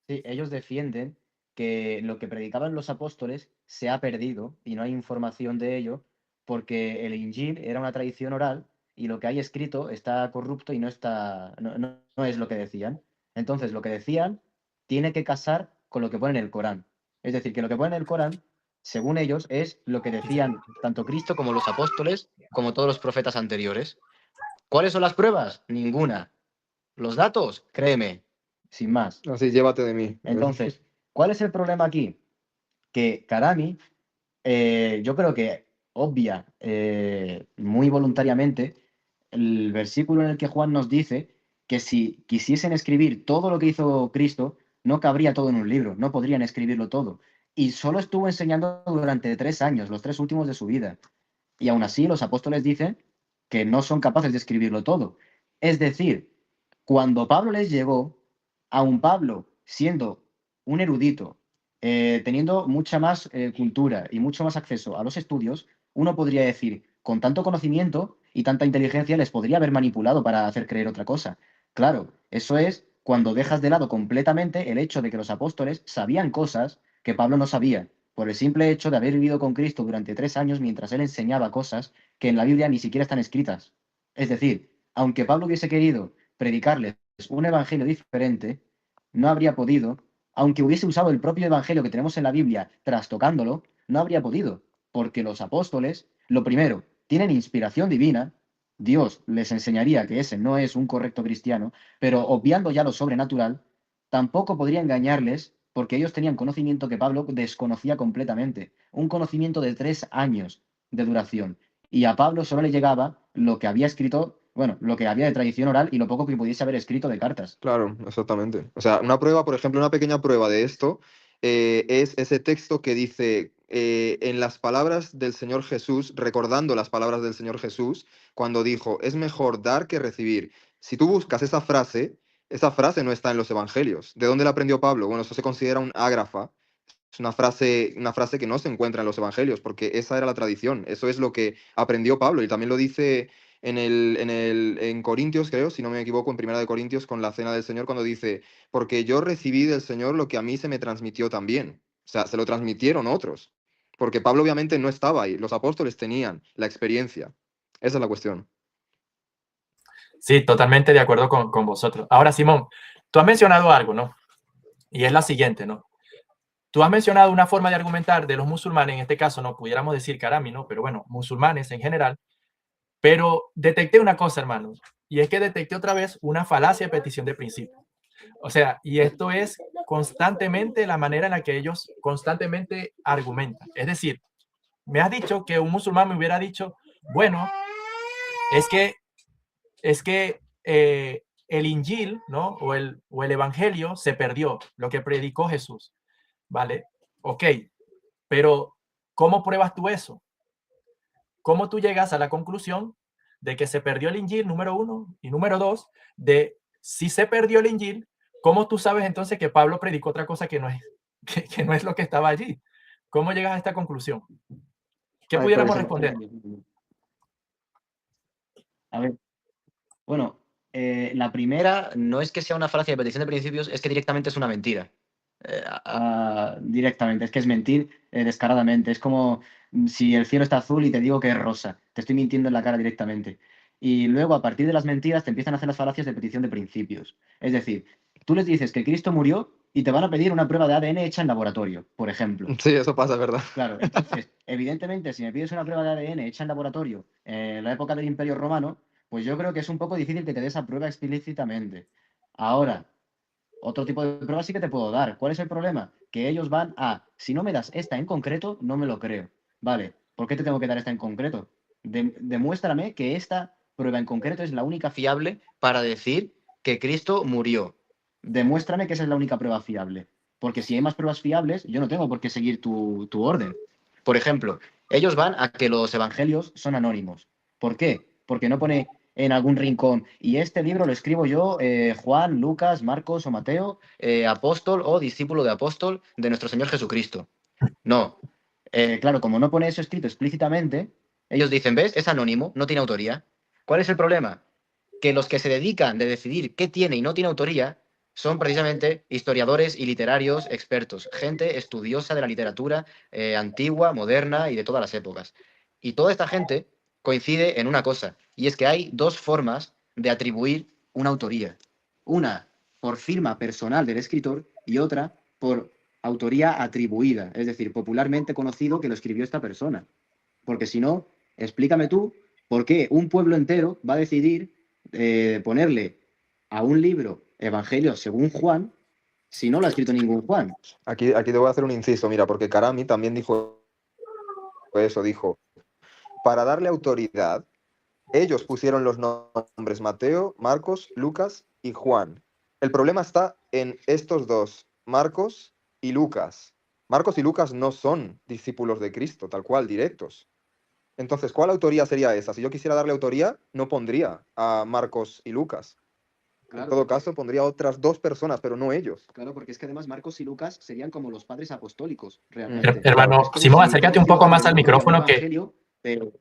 sí, ellos defienden que lo que predicaban los apóstoles se ha perdido y no hay información de ello porque el Injil era una tradición oral y lo que hay escrito está corrupto y no está, no es lo que decían. Entonces, lo que decían tiene que casar con lo que pone en el Corán. Es decir, que lo que pone en el Corán, según ellos, es lo que decían tanto Cristo como los apóstoles, como todos los profetas anteriores. ¿Cuáles son las pruebas? Ninguna. Los datos, créeme, sin más. Así, llévate de mí. Entonces, ¿cuál es el problema aquí? Que Karami, yo creo que obvia muy voluntariamente el versículo en el que Juan nos dice que si quisiesen escribir todo lo que hizo Cristo, no cabría todo en un libro, no podrían escribirlo todo. Y solo estuvo enseñando durante 3 años, los 3 últimos de su vida. Y aún así los apóstoles dicen que no son capaces de escribirlo todo. Es decir, cuando Pablo les llegó, aun Pablo siendo un erudito, teniendo mucha más cultura y mucho más acceso a los estudios, uno podría decir, con tanto conocimiento y tanta inteligencia les podría haber manipulado para hacer creer otra cosa. Claro, eso es cuando dejas de lado completamente el hecho de que los apóstoles sabían cosas que Pablo no sabía, por el simple hecho de haber vivido con Cristo durante 3 años mientras él enseñaba cosas que en la Biblia ni siquiera están escritas. Es decir, aunque Pablo hubiese querido predicarles un evangelio diferente, no habría podido, aunque hubiese usado el propio evangelio que tenemos en la Biblia trastocándolo, no habría podido, porque los apóstoles, lo primero, tienen inspiración divina, Dios les enseñaría que ese no es un correcto cristiano, pero obviando ya lo sobrenatural, tampoco podría engañarles porque ellos tenían conocimiento que Pablo desconocía completamente, un conocimiento de 3 años de duración. Y a Pablo solo le llegaba lo que había escrito, bueno, lo que había de tradición oral y lo poco que pudiese haber escrito de cartas. Claro, exactamente. O sea, una prueba, por ejemplo, una pequeña prueba de esto es ese texto que dice, en las palabras del Señor Jesús, recordando las palabras del Señor Jesús, cuando dijo, es mejor dar que recibir. Si tú buscas esa frase no está en los evangelios. ¿De dónde la aprendió Pablo? Bueno, eso se considera un ágrafa. Es una frase que no se encuentra en los evangelios, porque esa era la tradición. Eso es lo que aprendió Pablo. Y también lo dice en Corintios, creo, si no me equivoco, en Primera de Corintios, con la cena del Señor, cuando dice, porque yo recibí del Señor lo que a mí se me transmitió también. O sea, se lo transmitieron otros. Porque Pablo obviamente no estaba ahí. Los apóstoles tenían la experiencia. Esa es la cuestión. Sí, totalmente de acuerdo con vosotros. Ahora, Simón, tú has mencionado algo, ¿no? Y es la siguiente, ¿no? Tú has mencionado una forma de argumentar de los musulmanes, en este caso no pudiéramos decir Karami, ¿no? Pero bueno, musulmanes en general. Pero detecté una cosa, hermanos, y es que detecté otra vez una falacia de petición de principio. O sea, y esto es constantemente la manera en la que ellos constantemente argumentan. Es decir, me has dicho que un musulmán me hubiera dicho, bueno, es que, el Injil, ¿no? O el Evangelio se perdió, lo que predicó Jesús, ¿vale? Ok, pero ¿cómo pruebas tú eso? ¿Cómo tú llegas a la conclusión de que se perdió el Injil, número uno? Y número dos, de si se perdió el Injil, ¿cómo tú sabes entonces que Pablo predicó otra cosa que no es, que no es lo que estaba allí? ¿Cómo llegas a esta conclusión? ¿Qué Ay, pudiéramos pues, responder? A ver, bueno, la primera no es que sea una falacia de petición de principios, es que directamente es una mentira. Directamente, es que es mentir descaradamente. Es como si el cielo está azul y te digo que es rosa. Te estoy mintiendo en la cara directamente. Y luego, a partir de las mentiras, te empiezan a hacer las falacias de petición de principios. Es decir, tú les dices que Cristo murió y te van a pedir una prueba de ADN hecha en laboratorio, por ejemplo. sí, eso pasa, ¿verdad? Claro, entonces, evidentemente, si me pides una prueba de ADN hecha en laboratorio en la época del Imperio Romano, pues yo creo que es un poco difícil que te dé esa prueba explícitamente. Ahora, otro tipo de prueba sí que te puedo dar. ¿Cuál es el problema? Que ellos van a, si no me das esta en concreto, no me lo creo. Vale, ¿por qué te tengo que dar esta en concreto? Demuéstrame que esta prueba en concreto es la única fiable para decir que Cristo murió. Demuéstrame que esa es la única prueba fiable. Porque si hay más pruebas fiables, yo no tengo por qué seguir tu orden. Por ejemplo, Ellos van a que los evangelios son anónimos. ¿Por qué? Porque no pone en algún rincón, y este libro lo escribo yo, Juan, Lucas, Marcos o Mateo, apóstol o discípulo de apóstol de nuestro Señor Jesucristo. No. Claro, como no pone eso escrito explícitamente, ellos dicen, ¿ves? Es anónimo, no tiene autoría. ¿Cuál es el problema? Que los que se dedican de decidir qué tiene y no tiene autoría son precisamente historiadores y literarios expertos, gente estudiosa de la literatura antigua, moderna y de todas las épocas. Y toda esta gente coincide en una cosa, y es que hay dos formas de atribuir una autoría. Una por firma personal del escritor y otra por autoría atribuida, es decir, popularmente conocido que lo escribió esta persona. Porque si no, explícame tú por qué un pueblo entero va a decidir ponerle a un libro Evangelio según Juan si no lo ha escrito ningún Juan. Aquí te voy a hacer un inciso, mira, porque Karami también dijo eso, dijo, para darle autoridad, ellos pusieron los nombres Mateo, Marcos, Lucas y Juan. El problema está en estos dos, Marcos y Lucas. Marcos y Lucas no son discípulos de Cristo, tal cual, directos. Entonces, ¿cuál autoría sería esa? Si yo quisiera darle autoría, no pondría a Marcos y Lucas. Claro, En todo porque, caso, pondría a otras dos personas, pero no ellos. claro, porque es que además Marcos y Lucas serían como los padres apostólicos, Ujú, realmente. Hermano, Es como Simón, si acércate yo un quiero poco darle más al una autoría a un micrófono evangelio, pero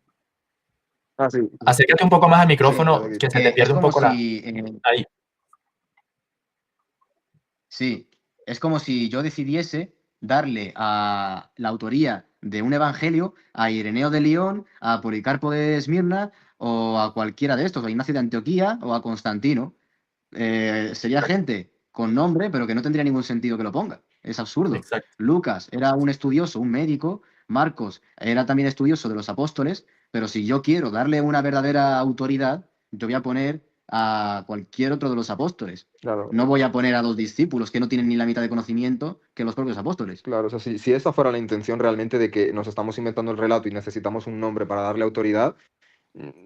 Ah, sí. acércate un poco más al Sí, micrófono, que se te es pierde un como poco si ahí. sí, es como si yo decidiese darle a la autoría de un evangelio a Ireneo de León, a Policarpo de Esmirna o a cualquiera de estos, a Ignacio de Antioquía o a Constantino. Sería gente con nombre, pero que no tendría ningún sentido que lo ponga. Es absurdo. Exacto. Lucas era un estudioso, un médico. Marcos era también estudioso de los apóstoles, pero si yo quiero darle una verdadera autoridad, yo voy a poner a cualquier otro de los apóstoles. Claro, No voy a poner a dos discípulos que no tienen ni la mitad de conocimiento que los propios apóstoles. claro. O sea, si esa fuera la intención realmente de que nos estamos inventando el relato y necesitamos un nombre para darle autoridad,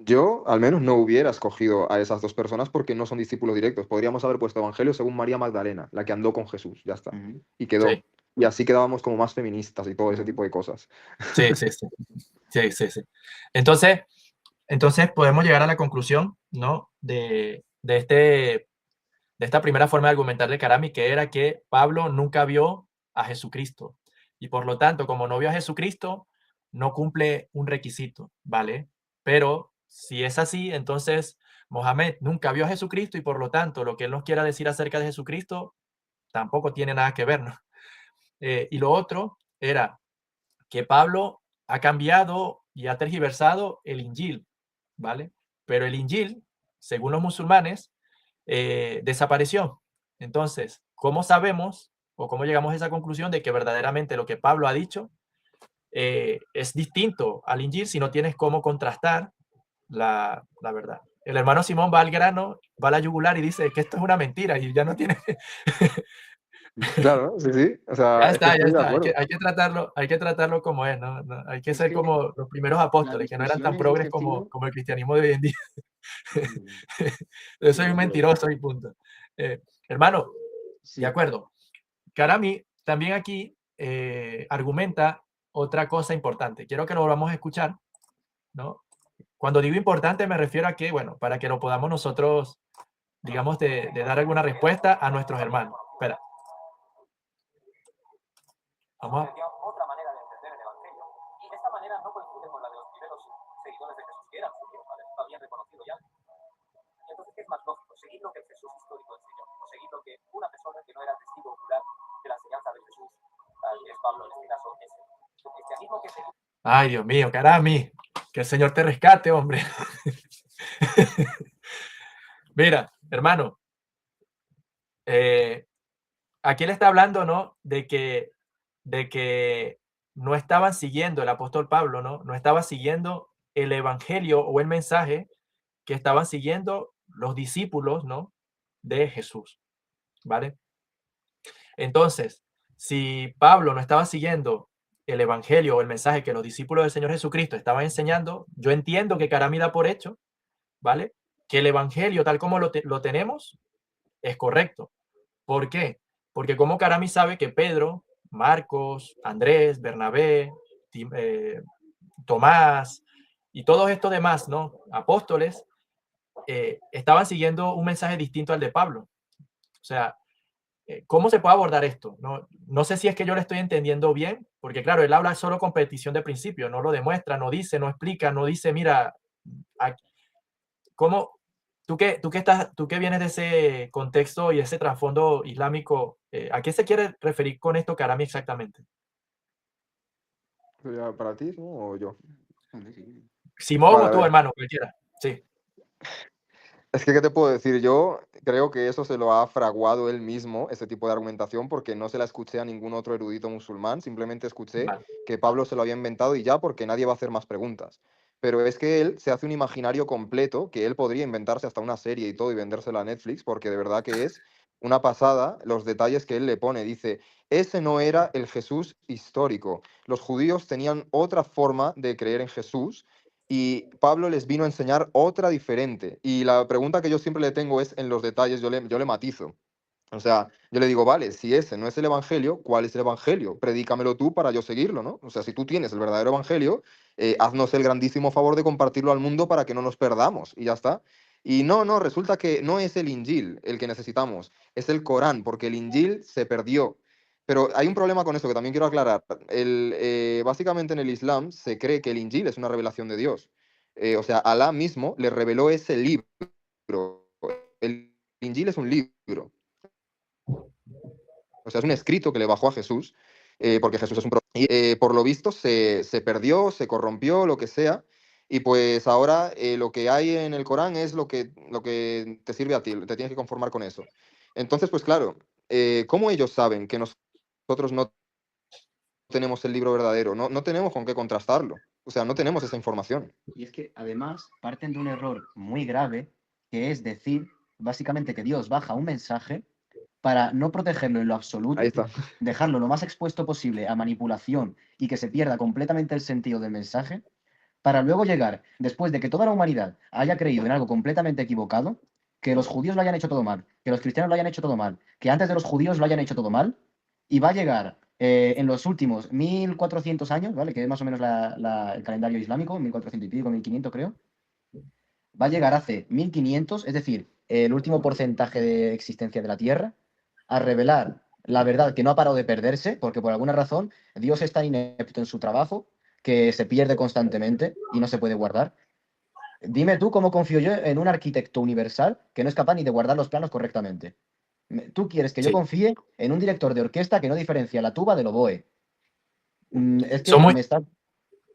yo al menos no hubiera escogido a esas dos personas porque no son discípulos directos. Podríamos haber puesto Evangelio según María Magdalena, la que andó con Jesús, ya está. Ujú. Y quedó. Sí, Y así quedábamos como más feministas y todo ese tipo de cosas. sí, sí, sí. Sí, sí, sí. Entonces podemos llegar a la conclusión, ¿no? De esta primera forma de argumentar de Karami, que era que Pablo nunca vio a Jesucristo. Y por lo tanto, como no vio a Jesucristo, no cumple un requisito, ¿vale? Pero si es así, entonces Mohamed nunca vio a Jesucristo y por lo tanto lo que él nos quiera decir acerca de Jesucristo tampoco tiene nada que ver, ¿no? Y lo otro era que Pablo ha cambiado y ha tergiversado el Injil, ¿vale? Pero el Injil, según los musulmanes, desapareció. Entonces, ¿cómo sabemos o cómo llegamos a esa conclusión de que verdaderamente lo que Pablo ha dicho es distinto al Injil si no tienes cómo contrastar la verdad? El hermano Simón va al grano, va a la yugular y dice que esto es una mentira y ya no tiene... Claro, sí, sí. O sea, es que Ya estoy de está. acuerdo. Hay que tratarlo como es, ¿no? Hay que Es ser que como los primeros la apóstoles, que no eran discusión tan en progres este sentido. como el cristianismo de hoy en día. Mm, Yo sí, soy un mentiroso y punto. Hermano, de sí. acuerdo. Karami también aquí argumenta otra cosa importante. Quiero que lo volvamos a escuchar, ¿no? Cuando digo importante me refiero a que, bueno, para que lo podamos nosotros, digamos, de dar alguna respuesta a nuestros hermanos. Espera. Vamos a... Otra manera de entender el Evangelio. Y esta manera no coincide con la de los primeros seguidores de Jesús, que eran judíos, ¿vale? Está bien reconocido ya. Y entonces, ¿qué es más lógico? ¿Seguir lo que el Jesús histórico enseñó? ¿O seguir lo que una persona que no era testigo ocular de la enseñanza de Jesús, que es Pablo en este caso, es el cristianismo que se... Ay, Dios mío, Karami, que el Señor te rescate, hombre. Mira, hermano, aquí le está hablando, ¿no? De que no estaban siguiendo el apóstol Pablo, ¿no? No estaba siguiendo el evangelio o el mensaje que estaban siguiendo los discípulos, ¿no? De Jesús, ¿vale? Entonces, si Pablo no estaba siguiendo el evangelio o el mensaje que los discípulos del Señor Jesucristo estaban enseñando, yo entiendo que Karami da por hecho, ¿vale? Que el evangelio tal como lo tenemos es correcto. ¿Por qué? Porque como Karami sabe que Pedro, Marcos, Andrés, Bernabé, Tomás y todos estos demás, ¿no? Apóstoles, estaban siguiendo un mensaje distinto al de Pablo. O sea, ¿cómo se puede abordar esto? No sé si es que yo lo estoy entendiendo bien, porque claro, él habla solo con petición de principio, no lo demuestra, no dice, no explica, no dice, mira, ¿cómo, tú que vienes de ese contexto y ese trasfondo islámico, ¿a qué se quiere referir con esto, Karami, exactamente? ¿Sería para ti, ¿no? ¿O yo? Simón Vale, o a tú, ver. hermano, cualquiera. Sí, Es que, ¿qué te puedo decir? Yo creo que eso se lo ha fraguado él mismo, ese tipo de argumentación, porque no se la escuché a ningún otro erudito musulmán, simplemente escuché vale. que Pablo se lo había inventado y ya, porque nadie va a hacer más preguntas. Pero es que él se hace un imaginario completo, que él podría inventarse hasta una serie y todo y vendérsela a Netflix, porque de verdad que es una pasada los detalles que él le pone. Dice, ese no era el Jesús histórico. Los judíos tenían otra forma de creer en Jesús y Pablo les vino a enseñar otra diferente. Y la pregunta que yo siempre le tengo es en los detalles, yo le matizo. O sea, yo le digo, vale, si ese no es el evangelio, ¿cuál es el evangelio? Predícamelo tú para yo seguirlo, ¿no? O sea, si tú tienes el verdadero evangelio, haznos el grandísimo favor de compartirlo al mundo para que no nos perdamos y ya está. Y no, resulta que no es el Injil el que necesitamos, es el Corán, porque el Injil se perdió. Pero hay un problema con eso que también quiero aclarar. Básicamente en el Islam se cree que el Injil es una revelación de Dios. O sea, Alá mismo le reveló ese libro. El Injil es un libro. O sea, es un escrito que le bajó a Jesús, porque Jesús es un profeta. Y por lo visto se perdió, se corrompió, lo que sea. Y pues ahora lo que hay en el Corán es lo que te sirve a ti, te tienes que conformar con eso. Entonces, pues claro, ¿cómo ellos saben que nosotros no tenemos el libro verdadero? No tenemos con qué contrastarlo. O sea, no tenemos esa información. Y es que además parten de un error muy grave, que es decir, básicamente, que Dios baja un mensaje para no protegerlo en lo absoluto, Ahí está. dejarlo lo más expuesto posible a manipulación y que se pierda completamente el sentido del mensaje, para luego llegar, después de que toda la humanidad haya creído en algo completamente equivocado, que los judíos lo hayan hecho todo mal, que los cristianos lo hayan hecho todo mal, que antes de los judíos lo hayan hecho todo mal, y va a llegar en los últimos 1400 años, ¿vale? Que es más o menos el calendario islámico, 1400 y pico, 1500 creo, va a llegar hace 1500, es decir, el último porcentaje de existencia de la Tierra, a revelar la verdad que no ha parado de perderse, porque por alguna razón Dios es tan inepto en su trabajo que se pierde constantemente y no se puede guardar. Dime tú cómo confío yo en un arquitecto universal que no es capaz ni de guardar los planos correctamente. Tú quieres que yo Sí. confíe en un director de orquesta que no diferencia la tuba del oboe. Es Son que muy, me está,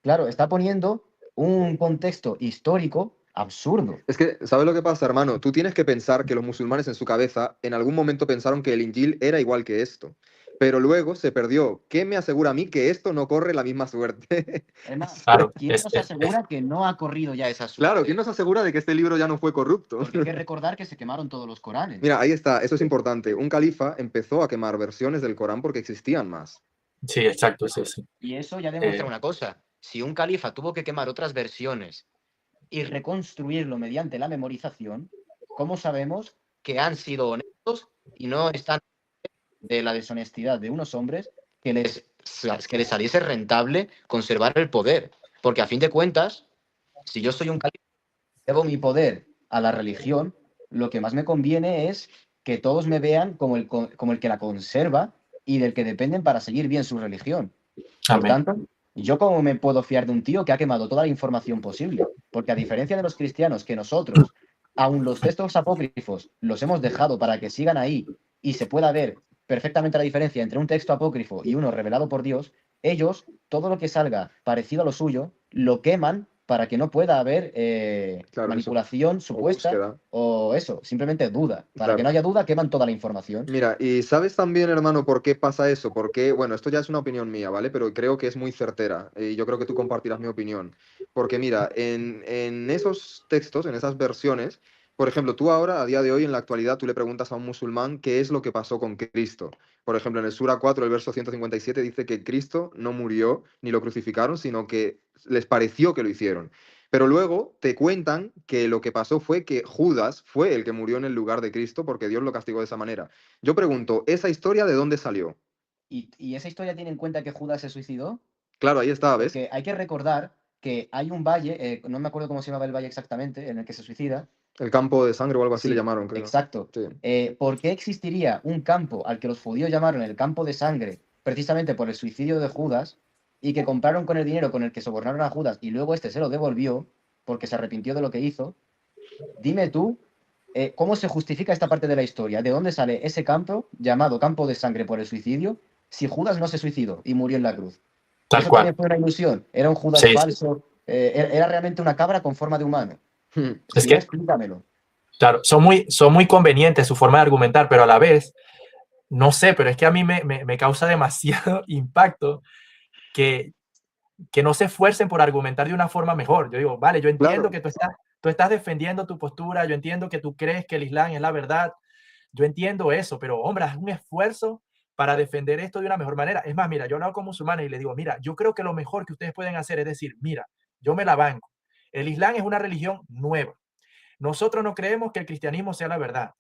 claro, está poniendo un contexto histórico absurdo. Es que, ¿sabes lo que pasa, hermano? Tú tienes que pensar que los musulmanes en su cabeza en algún momento pensaron que el Injil era igual que esto, pero luego se perdió. ¿Qué me asegura a mí que esto no corre la misma suerte? Es más, claro, ¿quién nos asegura que no ha corrido ya esa suerte? Claro, ¿quién nos asegura de que este libro ya no fue corrupto? Porque hay que recordar que se quemaron todos los Coranes. Mira, ahí está, eso es importante. Un califa empezó a quemar versiones del Corán porque existían más. sí, exacto, sí, sí. Y eso ya demuestra demuestra una cosa. Si un califa tuvo que quemar otras versiones y reconstruirlo mediante la memorización, ¿cómo sabemos que han sido honestos y no están de la deshonestidad de unos hombres que les saliese rentable conservar el poder? Porque a fin de cuentas, si yo soy un califa y debo mi poder a la religión, lo que más me conviene es que todos me vean como el que la conserva y del que dependen para seguir bien su religión. Por Amén. tanto, ¿yo cómo me puedo fiar de un tío que ha quemado toda la información posible? Porque a diferencia de los cristianos, que nosotros, aun los textos apócrifos, los hemos dejado para que sigan ahí y se pueda ver perfectamente la diferencia entre un texto apócrifo y uno revelado por Dios, ellos, todo lo que salga parecido a lo suyo, lo queman para que no pueda haber Claro, manipulación o supuesta búsqueda. o eso, simplemente duda. Para que Claro. no haya duda, queman toda la información. Mira, y sabes también, hermano, por qué pasa eso, porque, bueno, esto ya es una opinión mía, ¿vale? Pero creo que es muy certera y yo creo que tú compartirás mi opinión. Porque mira, en esos textos, en esas versiones, por ejemplo, tú ahora, a día de hoy, en la actualidad, tú le preguntas a un musulmán qué es lo que pasó con Cristo. Por ejemplo, en el Sura 4, el verso 157, dice que Cristo no murió ni lo crucificaron, sino que les pareció que lo hicieron. Pero luego te cuentan que lo que pasó fue que Judas fue el que murió en el lugar de Cristo porque Dios lo castigó de esa manera. Yo pregunto, ¿esa historia de dónde salió? ¿Y esa historia tiene en cuenta que Judas se suicidó? Claro, ahí está, ¿ves? Porque hay que recordar que hay un valle, no me acuerdo cómo se llamaba el valle exactamente, en el que se suicida. El campo de sangre o algo así le Sí, llamaron, creo. exacto. Sí. ¿Por qué existiría un campo al que los judíos llamaron el campo de sangre, precisamente por el suicidio de Judas, y que compraron con el dinero con el que sobornaron a Judas y luego este se lo devolvió porque se arrepintió de lo que hizo? Dime tú, ¿cómo se justifica esta parte de la historia? ¿De dónde sale ese campo llamado campo de sangre por el suicidio si Judas no se suicidó y murió en la cruz? Tal Eso cual. también fue una ilusión. Era un Judas Sí, sí. falso. Era realmente una cabra con forma de humano. Es Si que- no, explícamelo. Claro, son muy convenientes su forma de argumentar, pero a la vez, no sé, pero es que a mí me causa demasiado impacto que no se esfuercen por argumentar de una forma mejor. Yo digo, vale, yo entiendo Claro. que tú estás defendiendo tu postura, yo entiendo que tú crees que el Islam es la verdad, yo entiendo eso, pero hombre, haz un esfuerzo para defender esto de una mejor manera. Es más, mira, yo hablo con musulmanes y les digo, mira, yo creo que lo mejor que ustedes pueden hacer es decir, mira, yo me la banco. El Islam es una religión nueva. Nosotros no creemos que el cristianismo sea la verdad.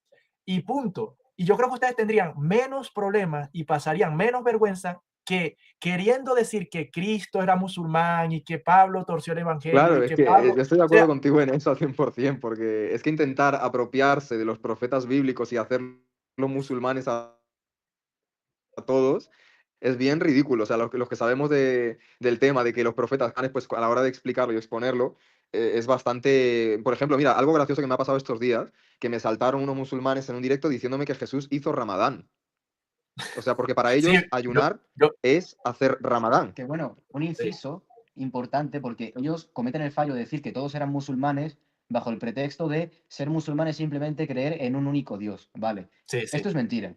Y punto. Y yo creo que ustedes tendrían menos problemas y pasarían menos vergüenza que queriendo decir que Cristo era musulmán y que Pablo torció el evangelio Claro, y es que que Pablo, yo estoy de o acuerdo sea, contigo en eso al 100%, porque es que intentar apropiarse de los profetas bíblicos y hacerlos musulmanes a todos es bien ridículo. O sea, los que sabemos del tema, de que los profetas, pues a la hora de explicarlo y exponerlo, es bastante... Por ejemplo, mira, algo gracioso que me ha pasado estos días, que me saltaron unos musulmanes en un directo diciéndome que Jesús hizo Ramadán. O sea, porque para sí, ellos ayunar yo, es hacer Ramadán. Que bueno, un sí, inciso importante porque ellos cometen el fallo de decir que todos eran musulmanes bajo el pretexto de ser musulmanes simplemente creer en un único Dios. Vale, sí, esto sí, es mentira.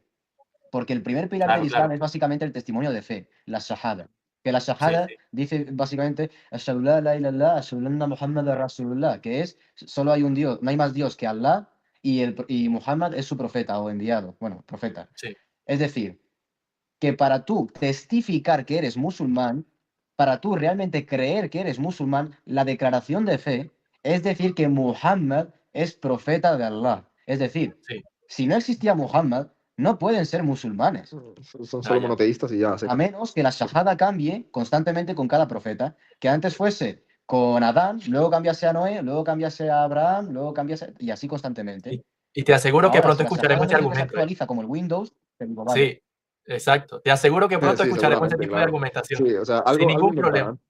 Porque el primer pilar del claro, Islam claro, es básicamente el testimonio de fe, la shahada. Que la sí, shahada sí, dice básicamente "Ashhadu an la ilaha illallah, ashhadu anna Muhammadan Rasulullah", que es solo hay un Dios, no hay más Dios que Allah y Muhammad es su profeta o enviado, bueno, profeta. sí, Es decir, que para tú testificar que eres musulmán, para tú realmente creer que eres musulmán, la declaración de fe es decir que Muhammad es profeta de Allah. Es decir, sí, si no existía Muhammad, no pueden ser musulmanes. Son ah, solo ya, monoteístas y ya, A secas. menos que la shahada cambie constantemente con cada profeta, que antes fuese con Adán, luego cambiase a Noé, luego cambiase a Abraham, luego cambiase y así constantemente. y, y te aseguro que Ahora, pronto si la shahada escucharemos de ese repente se argumento, ¿eh? actualiza como el Windows, te digo, vale. Sí, exacto, te aseguro que pronto Sí, escucharemos ese seguramente, tipo de claro. argumentación, Sí, o sea, sin algo ningún problema, inventarán.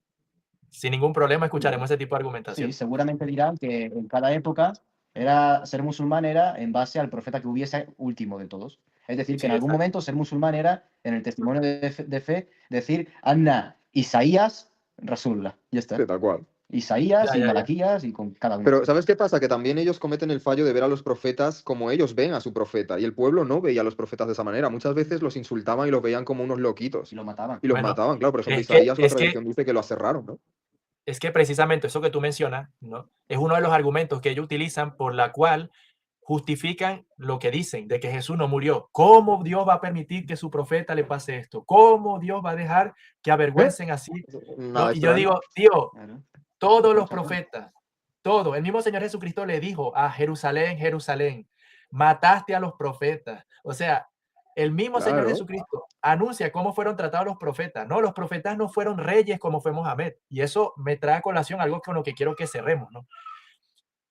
sin ningún problema escucharemos Bueno, ese tipo de Sí, argumentación. seguramente dirán que en cada época era, ser musulmán era en base al profeta que hubiese último de todos. Es decir, que en Sí, algún exacto, momento ser musulmán era, en el testimonio de fe, decir, Anna, Isaías, Rasulullah. Ya está. sí, tal cual. Isaías ya, y ya, ya, Malaquías y con cada uno. Pero ¿sabes qué pasa? Que también ellos cometen el fallo de ver a los profetas como ellos ven a su profeta. Y el pueblo no veía a los profetas de esa manera. Muchas veces los insultaban y los veían como unos loquitos. Y lo mataban. Y los bueno, mataban, claro. Por ejemplo, es que, Isaías, la es que tradición dice que lo aserraron, ¿no? es que precisamente eso que tú mencionas, ¿no? Es uno de los argumentos que ellos utilizan por la cual justifican lo que dicen de que Jesús no murió. ¿Cómo Dios va a permitir que su profeta le pase esto? ¿Cómo Dios va a dejar que ¿Eh? avergüencen así? ¿No? Nada Y yo extraño. digo, tío, Claro. todos No los pasa nada. profetas, todo, el mismo Señor Jesucristo le dijo a Jerusalén, Jerusalén, mataste a los profetas. O sea, el mismo Señor Claro. Jesucristo anuncia cómo fueron tratados los profetas. No, los profetas no fueron reyes como fue Mohamed. Y eso me trae a colación algo con lo que quiero que cerremos, ¿no?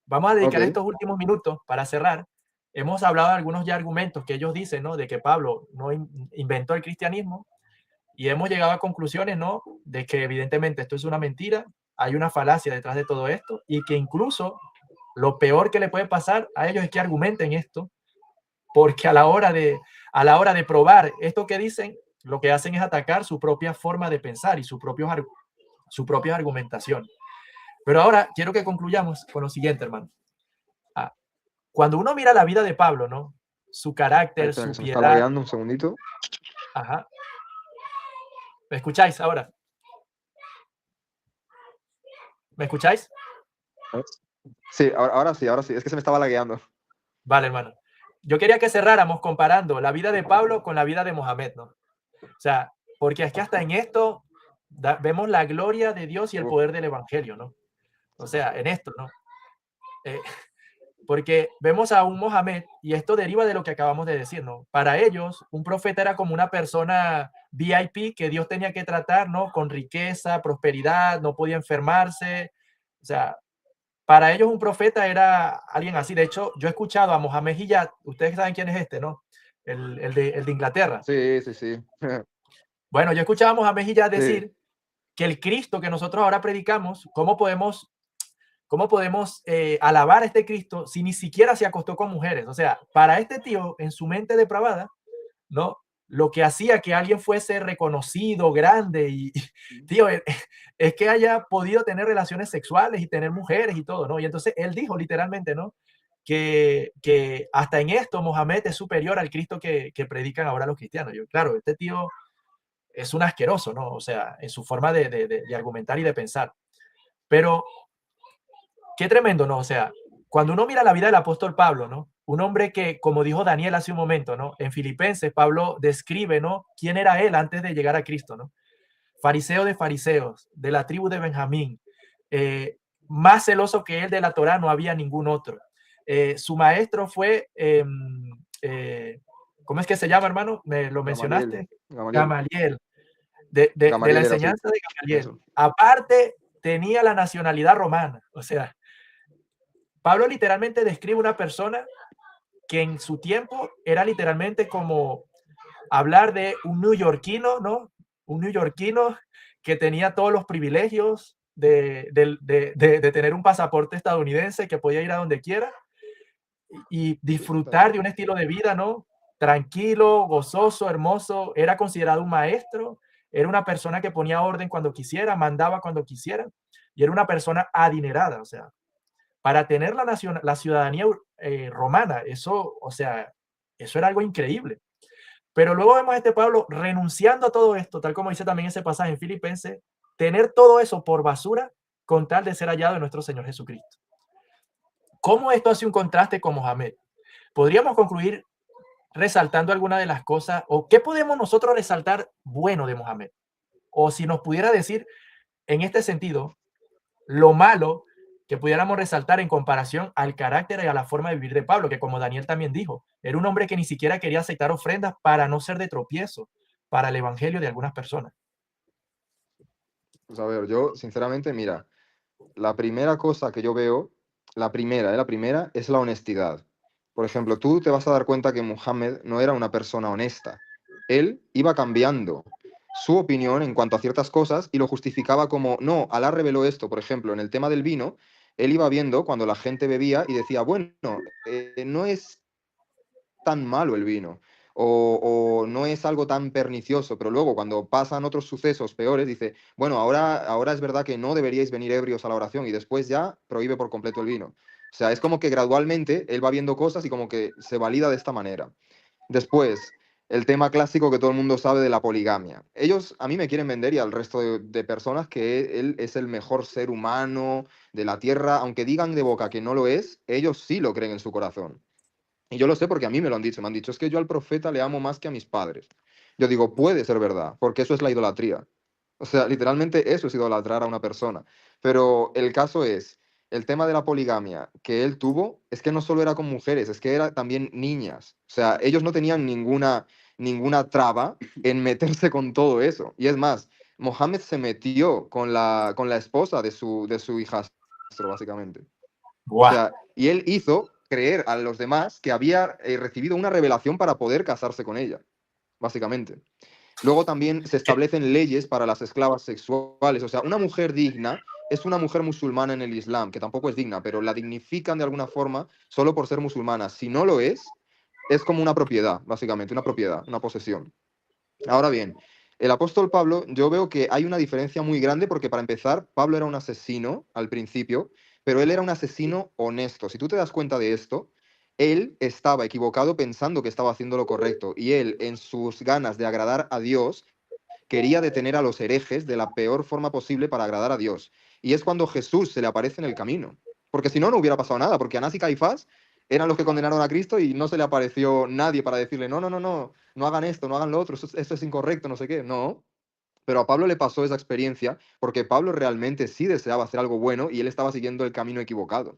Vamos a dedicar Ok. estos últimos minutos para cerrar. Hemos hablado de algunos ya argumentos que ellos dicen, ¿no? De que Pablo no inventó el cristianismo y hemos llegado a conclusiones, ¿no? De que evidentemente esto es una mentira, hay una falacia detrás de todo esto y que incluso lo peor que le puede pasar a ellos es que argumenten esto, porque a la hora de probar esto que dicen, lo que hacen es atacar su propia forma de pensar y su propia argumentación. Pero ahora quiero que concluyamos con lo siguiente, hermano. Ah, cuando uno mira la vida de Pablo, ¿no? Su Ahí carácter, espera, que su se me está piedad, lagueando un segundito. ajá. ¿Me escucháis ahora? ¿Me escucháis? Sí, ahora sí. Es que se me estaba lagueando. Vale, hermano. Yo quería que cerráramos comparando la vida de Pablo con la vida de Mohamed, ¿no? O sea, porque es que hasta en esto vemos la gloria de Dios y el Uf, poder del Evangelio, ¿no? O sea, en esto, ¿no? Eh, porque vemos a un Mohamed, y esto deriva de lo que acabamos de decir, ¿no? Para ellos, un profeta era como una persona VIP que Dios tenía que tratar, ¿no? Con riqueza, prosperidad, no podía enfermarse. O sea, para ellos un profeta era alguien así. De hecho, yo he escuchado a Mohamed Hijat, ustedes saben quién es este, ¿no? El de Inglaterra. Sí, sí, sí. Bueno, yo escuchaba a Mohamed Hijat Sí. decir que el Cristo que nosotros ahora predicamos, ¿cómo podemos alabar a este Cristo si ni siquiera se acostó con mujeres? O sea, para este tío, en su mente depravada, ¿no? Lo que hacía que alguien fuese reconocido, grande y, tío, es que haya podido tener relaciones sexuales y tener mujeres y todo, ¿no? Y entonces él dijo literalmente, ¿no? Que hasta en esto Mohamed es superior al Cristo que predican ahora los cristianos. Yo, claro, este tío es un asqueroso, ¿no? O sea, en su forma de argumentar y de pensar. Pero qué tremendo, ¿no? O sea, cuando uno mira la vida del apóstol Pablo, ¿no? Un hombre que, como dijo Daniel hace un momento, ¿no? En Filipenses, Pablo describe, ¿no? Quién era él antes de llegar a Cristo, ¿no? Fariseo de fariseos, de la tribu de Benjamín. Más celoso que él de la Torá no había ningún otro. Su maestro fue, ¿cómo es que se llama, hermano? ¿Me lo mencionaste? Gamaliel. De la Gamaliel era así. enseñanza de Gamaliel. Eso. Aparte, tenía la nacionalidad romana. O sea, Pablo literalmente describe una persona que en su tiempo era literalmente como hablar de un neoyorquino, ¿no? Un neoyorquino que tenía todos los privilegios de tener un pasaporte estadounidense, que podía ir a donde quiera y disfrutar de un estilo de vida, ¿no? Tranquilo, gozoso, hermoso. Era considerado un maestro, era una persona que ponía orden cuando quisiera, mandaba cuando quisiera, y era una persona adinerada, o sea, para tener la ciudadanía romana, eso, o sea, eso era algo increíble. Pero luego vemos a este Pablo renunciando a todo esto, tal como dice también ese pasaje en Filipenses, tener todo eso por basura con tal de ser hallado de nuestro Señor Jesucristo. ¿Cómo esto hace un contraste con Mohamed? Podríamos concluir resaltando alguna de las cosas, o qué podemos nosotros resaltar bueno de Mohamed, o si nos pudiera decir en este sentido, lo malo que pudiéramos resaltar en comparación al carácter y a la forma de vivir de Pablo, que como Daniel también dijo, era un hombre que ni siquiera quería aceptar ofrendas para no ser de tropiezo para el evangelio de algunas personas. Pues a ver, yo sinceramente, mira, la primera cosa que yo veo, la primera es la honestidad. Por ejemplo, tú te vas a dar cuenta que Muhammad no era una persona honesta. Él iba cambiando su opinión en cuanto a ciertas cosas y lo justificaba como, no, Alá reveló esto. Por ejemplo, en el tema del vino, él iba viendo cuando la gente bebía y decía, bueno, no es tan malo el vino. O no es algo tan pernicioso, pero luego cuando pasan otros sucesos peores, dice, bueno, ahora es verdad que no deberíais venir ebrios a la oración y después ya prohíbe por completo el vino. O sea, es como que gradualmente él va viendo cosas y como que se valida de esta manera. Después, el tema clásico que todo el mundo sabe de la poligamia. Ellos a mí me quieren vender y al resto de personas que él es el mejor ser humano de la tierra, aunque digan de boca que no lo es, ellos sí lo creen en su corazón. Y yo lo sé porque a mí me lo han dicho. Me han dicho, es que yo al profeta le amo más que a mis padres. Yo digo, puede ser verdad, porque eso es la idolatría. O sea, literalmente eso es idolatrar a una persona. Pero el caso es, el tema de la poligamia que él tuvo, es que no solo era con mujeres, es que era también niñas. O sea, ellos no tenían ninguna traba en meterse con todo eso. Y es más, Mohammed se metió con la esposa de su hijastro, básicamente. O ¡Guau! sea, y él hizo creer a los demás que había recibido una revelación para poder casarse con ella, básicamente. Luego también se establecen leyes para las esclavas sexuales. O sea, una mujer digna es una mujer musulmana en el Islam, que tampoco es digna, pero la dignifican de alguna forma solo por ser musulmana. Si no lo es como una propiedad, básicamente, una propiedad, una posesión. Ahora bien, el apóstol Pablo, yo veo que hay una diferencia muy grande porque para empezar, Pablo era un asesino al principio, pero él era un asesino honesto. Si tú te das cuenta de esto, él estaba equivocado pensando que estaba haciendo lo correcto y él, en sus ganas de agradar a Dios, quería detener a los herejes de la peor forma posible para agradar a Dios. Y es cuando Jesús se le aparece en el camino. Porque si no, no hubiera pasado nada, porque Anás y Caifás eran los que condenaron a Cristo y no se le apareció nadie para decirle, no, no, no, no, no hagan esto, no hagan lo otro, esto es incorrecto, no sé qué. No. Pero a Pablo le pasó esa experiencia porque Pablo realmente sí deseaba hacer algo bueno y él estaba siguiendo el camino equivocado.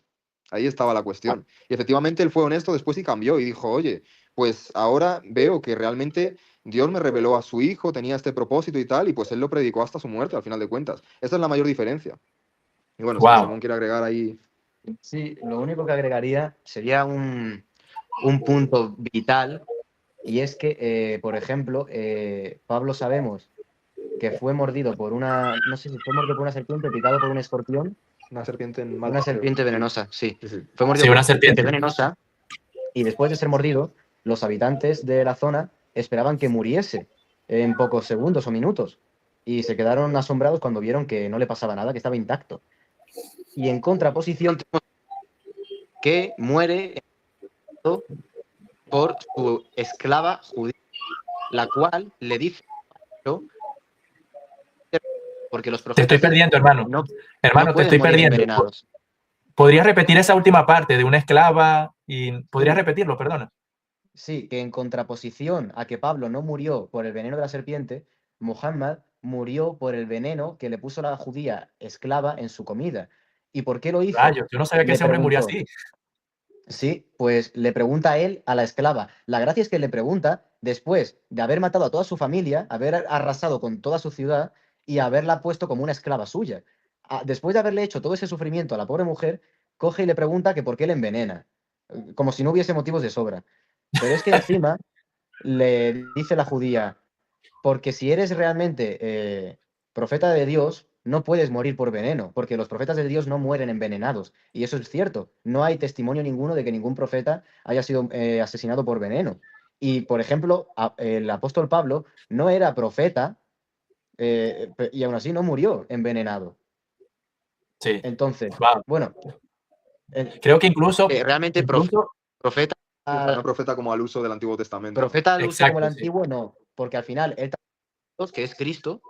Ahí estaba la cuestión. Y efectivamente él fue honesto después y cambió y dijo, oye, pues ahora veo que realmente Dios me reveló a su hijo, tenía este propósito y tal, y pues él lo predicó hasta su muerte, al final de cuentas. Esa es la mayor diferencia. Y bueno, si Wow. Simón quiere agregar ahí... Sí, lo único que agregaría sería un punto vital, y es que, por ejemplo, Pablo sabemos que fue mordido por no sé si fue mordido por una serpiente, picado por un escorpión, Una serpiente en mal... una serpiente venenosa, sí. Sí, sí. Fue mordido Sí, por una una serpiente serpiente. venenosa, y después de ser mordido, los habitantes de la zona esperaban que muriese en pocos segundos o minutos, y se quedaron asombrados cuando vieron que no le pasaba nada, que estaba intacto. Y en contraposición, tenemos que muere por su esclava judía, la cual le dice, porque los Te estoy profetas de Dios perdiendo, hermano. no, no Hermano, te pueden estoy morir perdiendo. envenenados. ¿Podrías repetir esa última parte de una esclava? Y ¿podrías repetirlo? Perdona. Sí, que en contraposición a que Pablo no murió por el veneno de la serpiente, Muhammad murió por el veneno que le puso la judía esclava en su comida. ¿Y por qué lo hizo? Rayos, yo no sabía que Le ese hombre murió preguntó. así. Sí, pues le pregunta a él, a la esclava. La gracia es que le pregunta después de haber matado a toda su familia, haber arrasado con toda su ciudad y haberla puesto como una esclava suya. Después de haberle hecho todo ese sufrimiento a la pobre mujer, coge y le pregunta que por qué le envenena, como si no hubiese motivos de sobra. Pero es que encima le dice la judía, porque si eres realmente profeta de Dios, no puedes morir por veneno, porque los profetas de Dios no mueren envenenados. Y eso es cierto. No hay testimonio ninguno de que ningún profeta haya sido asesinado por veneno. Y, por ejemplo, el apóstol Pablo no era profeta y aún así no murió envenenado. Sí. Entonces, Wow. bueno, Creo que incluso, realmente profeta, O sea, no profeta como al uso del Antiguo Testamento. profeta al uso como el exacto, sí, antiguo, no, porque al final él que es Cristo,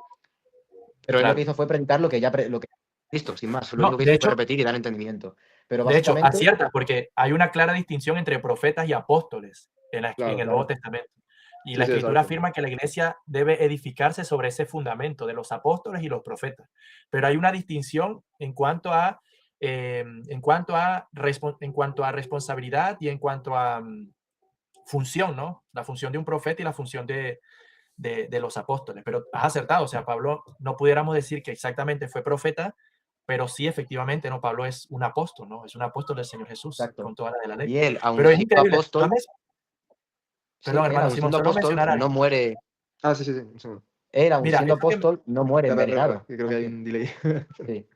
pero él lo que claro. hizo fue predicar lo que lo que Cristo, sin más. Lo No, único que hizo fue repetir y dar entendimiento. Pero de hecho, básicamente, acierta, porque hay una clara distinción entre profetas y apóstoles en Claro, el Nuevo Testamento. Y sí, la sí, Escritura exacto. afirma que la iglesia debe edificarse sobre ese fundamento de los apóstoles y los profetas. Pero hay una distinción en cuanto a, en cuanto a responsabilidad y en cuanto a función, ¿no? La función de un profeta y la función de los apóstoles. Pero has acertado, o sea, Pablo no pudiéramos decir que exactamente fue profeta, pero sí, efectivamente, no, Pablo es un apóstol, ¿no? Es un apóstol del Señor Jesús, exacto. con toda la de la ley. Y él, aun Pero es siendo increíble. apóstol, Perdón, sí, él, hermano aun Simón, siendo solo apóstol, mencionar no algo. muere. Ah, sí, sí, sí. Un segundo. Él, aun Mira, siendo eso que, apóstol, no muere Espera, espera, envenenado. espera, que creo que hay un delay. Sí.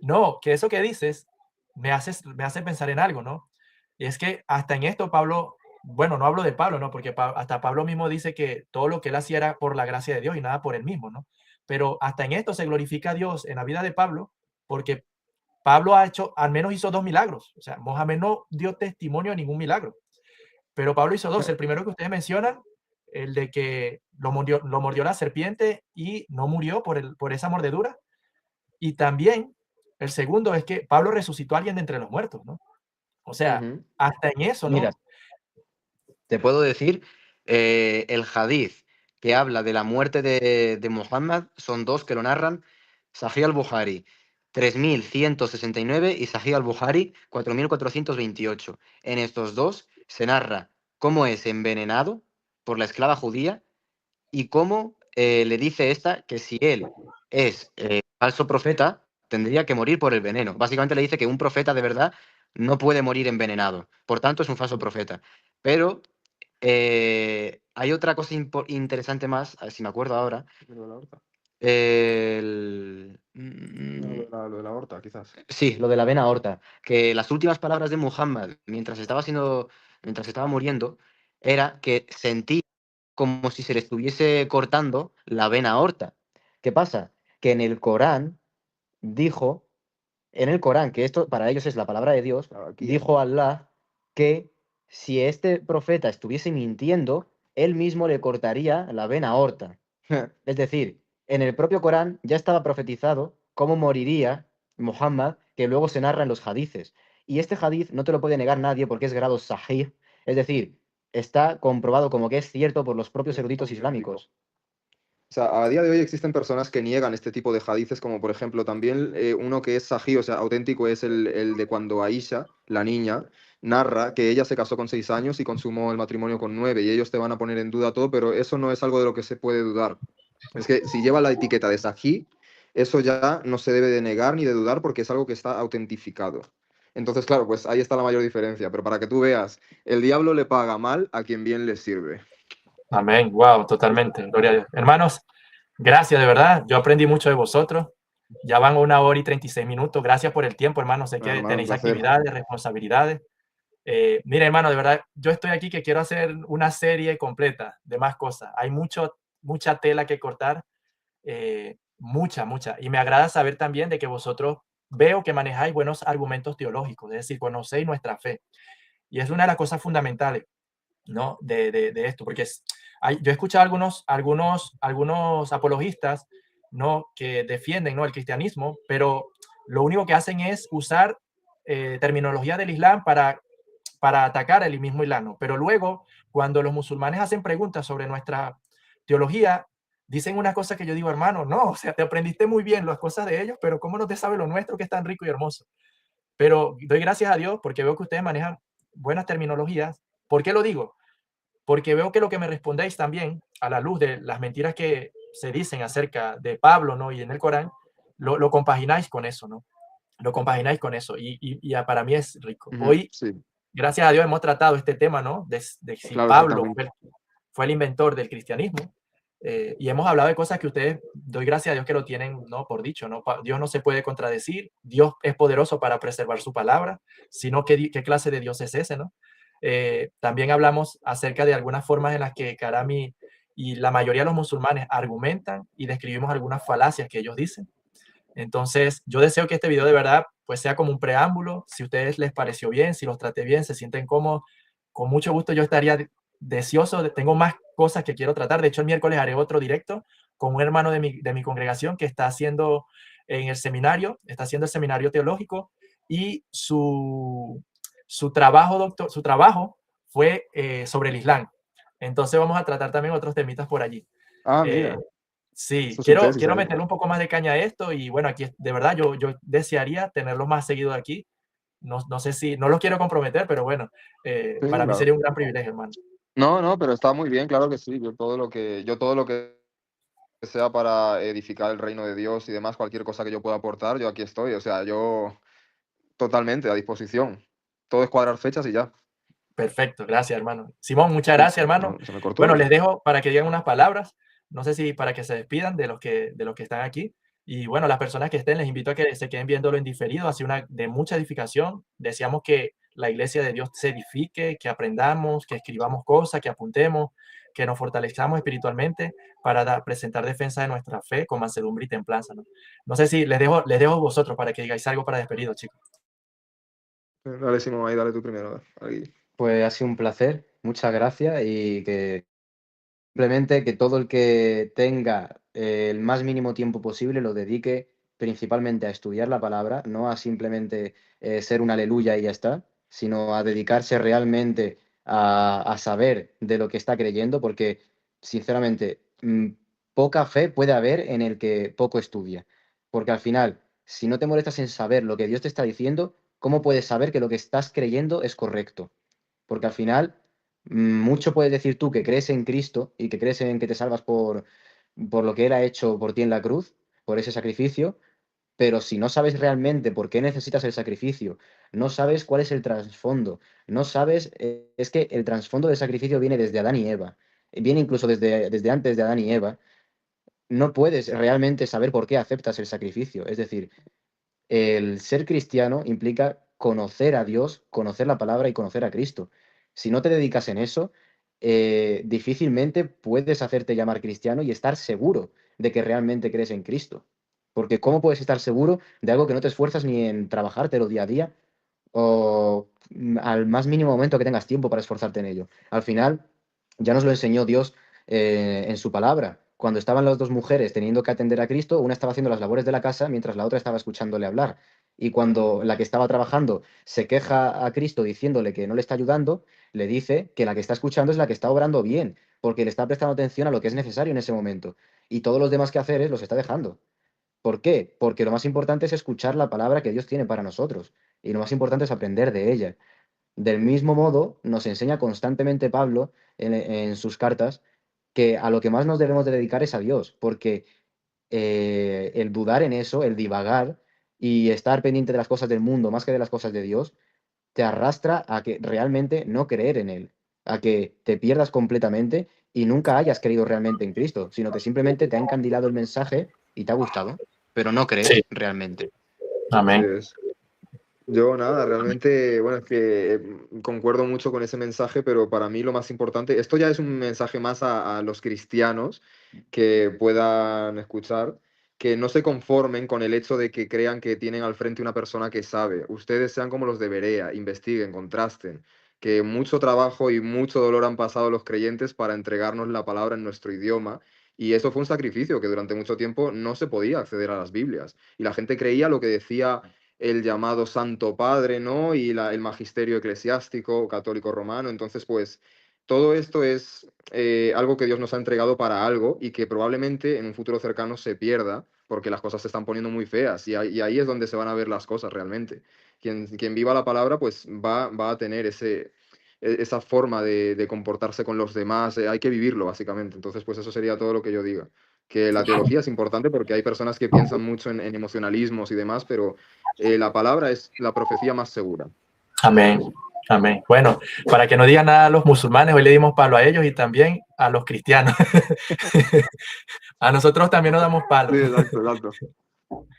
no, que eso que dices me hace pensar en algo, ¿no? Y es que hasta en esto Pablo, bueno, no hablo de Pablo, ¿no? Porque hasta Pablo mismo dice que todo lo que él hacía era por la gracia de Dios y nada por él mismo, ¿no? Pero hasta en esto se glorifica a Dios en la vida de Pablo, porque Pablo al menos hizo 2 milagros. O sea, Mohamed no dio testimonio de ningún milagro, pero Pablo hizo 2. El primero que ustedes mencionan, el de que lo mordió la serpiente y no murió por esa mordedura. Y también el segundo es que Pablo resucitó a alguien de entre los muertos, ¿no? O sea, Ujú. hasta en eso, Mira, ¿no? te puedo decir, el hadith que habla de la muerte de Muhammad son dos que lo narran, Sahih al-Bukhari 3169 y Sahih al-Bukhari 4428. En estos dos se narra cómo es envenenado por la esclava judía y cómo le dice esta que si él es falso profeta, tendría que morir por el veneno. Básicamente le dice que un profeta de verdad no puede morir envenenado. Por tanto, es un falso profeta. Pero hay otra cosa interesante más, a ver si me acuerdo ahora. Lo de la horta. El- No, lo de la horta, quizás. Sí, lo de la vena aorta. Que las últimas palabras de Muhammad, mientras estaba muriendo, era que sentía como si se le estuviese cortando la vena aorta. ¿Qué pasa? Que dijo, en el Corán, que esto para ellos es la palabra de Dios, Claro, aquí, dijo Allah que si este profeta estuviese mintiendo, él mismo le cortaría la vena aorta. Es decir, en el propio Corán ya estaba profetizado cómo moriría Muhammad, que luego se narra en los hadices. Y este hadith no te lo puede negar nadie porque es grado sahih, es decir, está comprobado como que es cierto por los propios eruditos islámicos. O sea, a día de hoy existen personas que niegan este tipo de hadices, como por ejemplo también uno que es sahí, o sea, auténtico, es el de cuando Aisha, la niña, narra que ella se casó con 6 años y consumó el matrimonio con 9, y ellos te van a poner en duda todo, pero eso no es algo de lo que se puede dudar. Es que si lleva la etiqueta de Sahih, eso ya no se debe de negar ni de dudar porque es algo que está autentificado. Entonces, claro, pues ahí está la mayor diferencia, pero para que tú veas, el diablo le paga mal a quien bien le sirve. Amén. Wow, totalmente. Gloria a Dios. Hermanos, gracias de verdad. Yo aprendí mucho de vosotros. Ya van 1 hora y 36 minutos. Gracias por el tiempo, hermanos. Sé Nada, que hermano, un tenéis placer. actividades, responsabilidades. Mira, hermano, de verdad, yo estoy aquí que quiero hacer una serie completa de más cosas. Hay mucha tela que cortar, mucha. Y me agrada saber también de que vosotros veo que manejáis buenos argumentos teológicos, es decir, conocéis nuestra fe. Y es una de las cosas fundamentales, ¿no? De esto, porque yo he escuchado algunos apologistas, ¿no? Que defienden, ¿no? El cristianismo, pero lo único que hacen es usar terminología del Islam para atacar el mismo Islam, ¿no? Pero luego, cuando los musulmanes hacen preguntas sobre nuestra teología, dicen una cosa que yo digo, hermano, no, o sea, te aprendiste muy bien las cosas de ellos, pero ¿cómo no te sabe lo nuestro que es tan rico y hermoso? Pero doy gracias a Dios porque veo que ustedes manejan buenas terminologías. ¿Por qué lo digo? Porque veo que lo que me respondéis también, a la luz de las mentiras que se dicen acerca de Pablo, ¿no? Y en el Corán, lo compagináis con eso, ¿no? Lo compagináis con eso y para mí es rico. Hoy, Sí, gracias a Dios, hemos tratado este tema, ¿no? De si claro, Pablo exactamente. fue el inventor del cristianismo. Y hemos hablado de cosas que ustedes, doy gracias a Dios que lo tienen, ¿no? Por dicho, ¿no? Dios no se puede contradecir, Dios es poderoso para preservar su palabra, sino qué clase de Dios es ese, ¿no? También hablamos acerca de algunas formas en las que Karami y la mayoría de los musulmanes argumentan y describimos algunas falacias que ellos dicen. Entonces, yo deseo que este video de verdad pues sea como un preámbulo. Si a ustedes les pareció bien, si los traté bien, se sienten cómodos, con mucho gusto yo estaría deseoso. Tengo más cosas que quiero tratar. De hecho, el miércoles haré otro directo con un hermano de mi congregación que está haciendo en el seminario, está haciendo el seminario teológico y su trabajo fue sobre el Islam. Entonces vamos a tratar también otros temitas por allí. Ah, Eh, mira, Sí, eso es un quiero, tesis quiero ahí. meterle un poco más de caña a esto y bueno, aquí de verdad yo desearía tenerlo más seguido aquí. No sé si, no lo quiero comprometer, pero bueno, Sí, para mí claro. sería un gran privilegio, hermano. No, pero está muy bien, claro que sí. Yo todo lo que sea para edificar el reino de Dios y demás, cualquier cosa que yo pueda aportar, yo aquí estoy. O sea, yo totalmente a disposición. Todo es cuadrar fechas y ya. Perfecto, gracias, hermano. Simón, muchas Uy, gracias, hermano. se me cortó Bueno, ahí. les dejo para que digan unas palabras. No sé si para que se despidan de los que están aquí. Y bueno, las personas que estén, les invito a que se queden viéndolo en diferido, así de mucha edificación. Deseamos que la iglesia de Dios se edifique, que aprendamos, que escribamos cosas, que apuntemos, que nos fortalezcamos espiritualmente para presentar defensa de nuestra fe con mansedumbre y templanza, ¿no? No sé si les dejo a vosotros para que digáis algo para despediros, chicos. Dale, Simón, ahí dale tú primero. Ahí. Pues ha sido un placer, muchas gracias y que simplemente que todo el que tenga el más mínimo tiempo posible lo dedique principalmente a estudiar la palabra, no a simplemente ser un aleluya y ya está, sino a dedicarse realmente a saber de lo que está creyendo, porque sinceramente poca fe puede haber en el que poco estudia, porque al final, si no te molestas en saber lo que Dios te está diciendo, ¿cómo puedes saber que lo que estás creyendo es correcto? Porque al final, mucho puedes decir tú que crees en Cristo y que crees en que te salvas por lo que Él ha hecho por ti en la cruz, por ese sacrificio, pero si no sabes realmente por qué necesitas el sacrificio, no sabes cuál es el trasfondo, no sabes, es que el trasfondo del sacrificio viene desde Adán y Eva, viene incluso desde antes de Adán y Eva, no puedes realmente saber por qué aceptas el sacrificio. Es decir, el ser cristiano implica conocer a Dios, conocer la palabra y conocer a Cristo. Si no te dedicas en eso, difícilmente puedes hacerte llamar cristiano y estar seguro de que realmente crees en Cristo. Porque ¿cómo puedes estar seguro de algo que no te esfuerzas ni en trabajártelo día a día o al más mínimo momento que tengas tiempo para esforzarte en ello? Al final, ya nos lo enseñó Dios en su palabra. Cuando estaban las dos mujeres teniendo que atender a Cristo, una estaba haciendo las labores de la casa mientras la otra estaba escuchándole hablar. Y cuando la que estaba trabajando se queja a Cristo diciéndole que no le está ayudando, le dice que la que está escuchando es la que está obrando bien, porque le está prestando atención a lo que es necesario en ese momento. Y todos los demás quehaceres los está dejando. ¿Por qué? Porque lo más importante es escuchar la palabra que Dios tiene para nosotros. Y lo más importante es aprender de ella. Del mismo modo, nos enseña constantemente Pablo en sus cartas que a lo que más nos debemos de dedicar es a Dios, porque el dudar en eso, el divagar y estar pendiente de las cosas del mundo más que de las cosas de Dios, te arrastra a que realmente no creer en Él, a que te pierdas completamente y nunca hayas creído realmente en Cristo, sino que simplemente te ha encandilado el mensaje y te ha gustado, pero no Sí, crees realmente. Así amén. es. Yo nada, realmente, bueno, es que concuerdo mucho con ese mensaje, pero para mí lo más importante, esto ya es un mensaje más a los cristianos que puedan escuchar, que no se conformen con el hecho de que crean que tienen al frente una persona que sabe. Ustedes sean como los de Berea, investiguen, contrasten, que mucho trabajo y mucho dolor han pasado los creyentes para entregarnos la palabra en nuestro idioma. Y eso fue un sacrificio que durante mucho tiempo no se podía acceder a las Biblias. Y la gente creía lo que decía el llamado Santo Padre, ¿no? Y el magisterio eclesiástico católico romano. Entonces, pues, todo esto es algo que Dios nos ha entregado para algo y que probablemente en un futuro cercano se pierda porque las cosas se están poniendo muy feas y ahí es donde se van a ver las cosas realmente. Quien viva la palabra, pues va a tener esa forma de comportarse con los demás, hay que vivirlo básicamente. Entonces, pues eso sería todo lo que yo diga. Que la teología es importante porque hay personas que piensan mucho en emocionalismos y demás, pero la palabra es la profecía más segura. Amén. Amén. Bueno, para que no digan nada a los musulmanes, hoy le dimos palo a ellos y también a los cristianos. A nosotros también nos damos palo. Sí, exacto, exacto.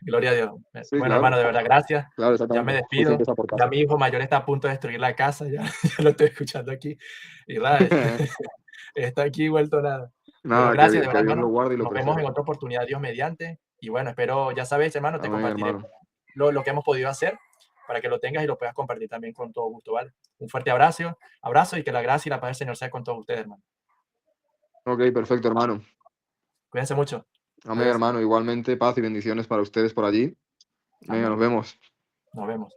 Gloria a Dios. Sí, Bueno, claro, hermano, de verdad, gracias. claro, Ya me exactamente. Sí, despido. siempre es aportar. Ya mi hijo mayor está a punto de destruir la casa, ya, ya lo estoy escuchando aquí. Y nada, está aquí vuelto nada. Pero Nada, gracias, de que verdad, Dios lo hermano. guarde y lo Nos vemos en preserve. otra oportunidad, Dios mediante. Y bueno, espero, ya sabéis, hermano, te Amén, compartiré hermano. lo que hemos podido hacer para que lo tengas y lo puedas compartir también con todo gusto, ¿vale? Un fuerte abrazo y que la gracia y la paz del Señor sea con todos ustedes, hermano. Ok, perfecto, hermano. Cuídense mucho. Amén, Adiós. hermano. Igualmente, paz y bendiciones para ustedes por allí. Venga, Amén. nos vemos. Nos vemos.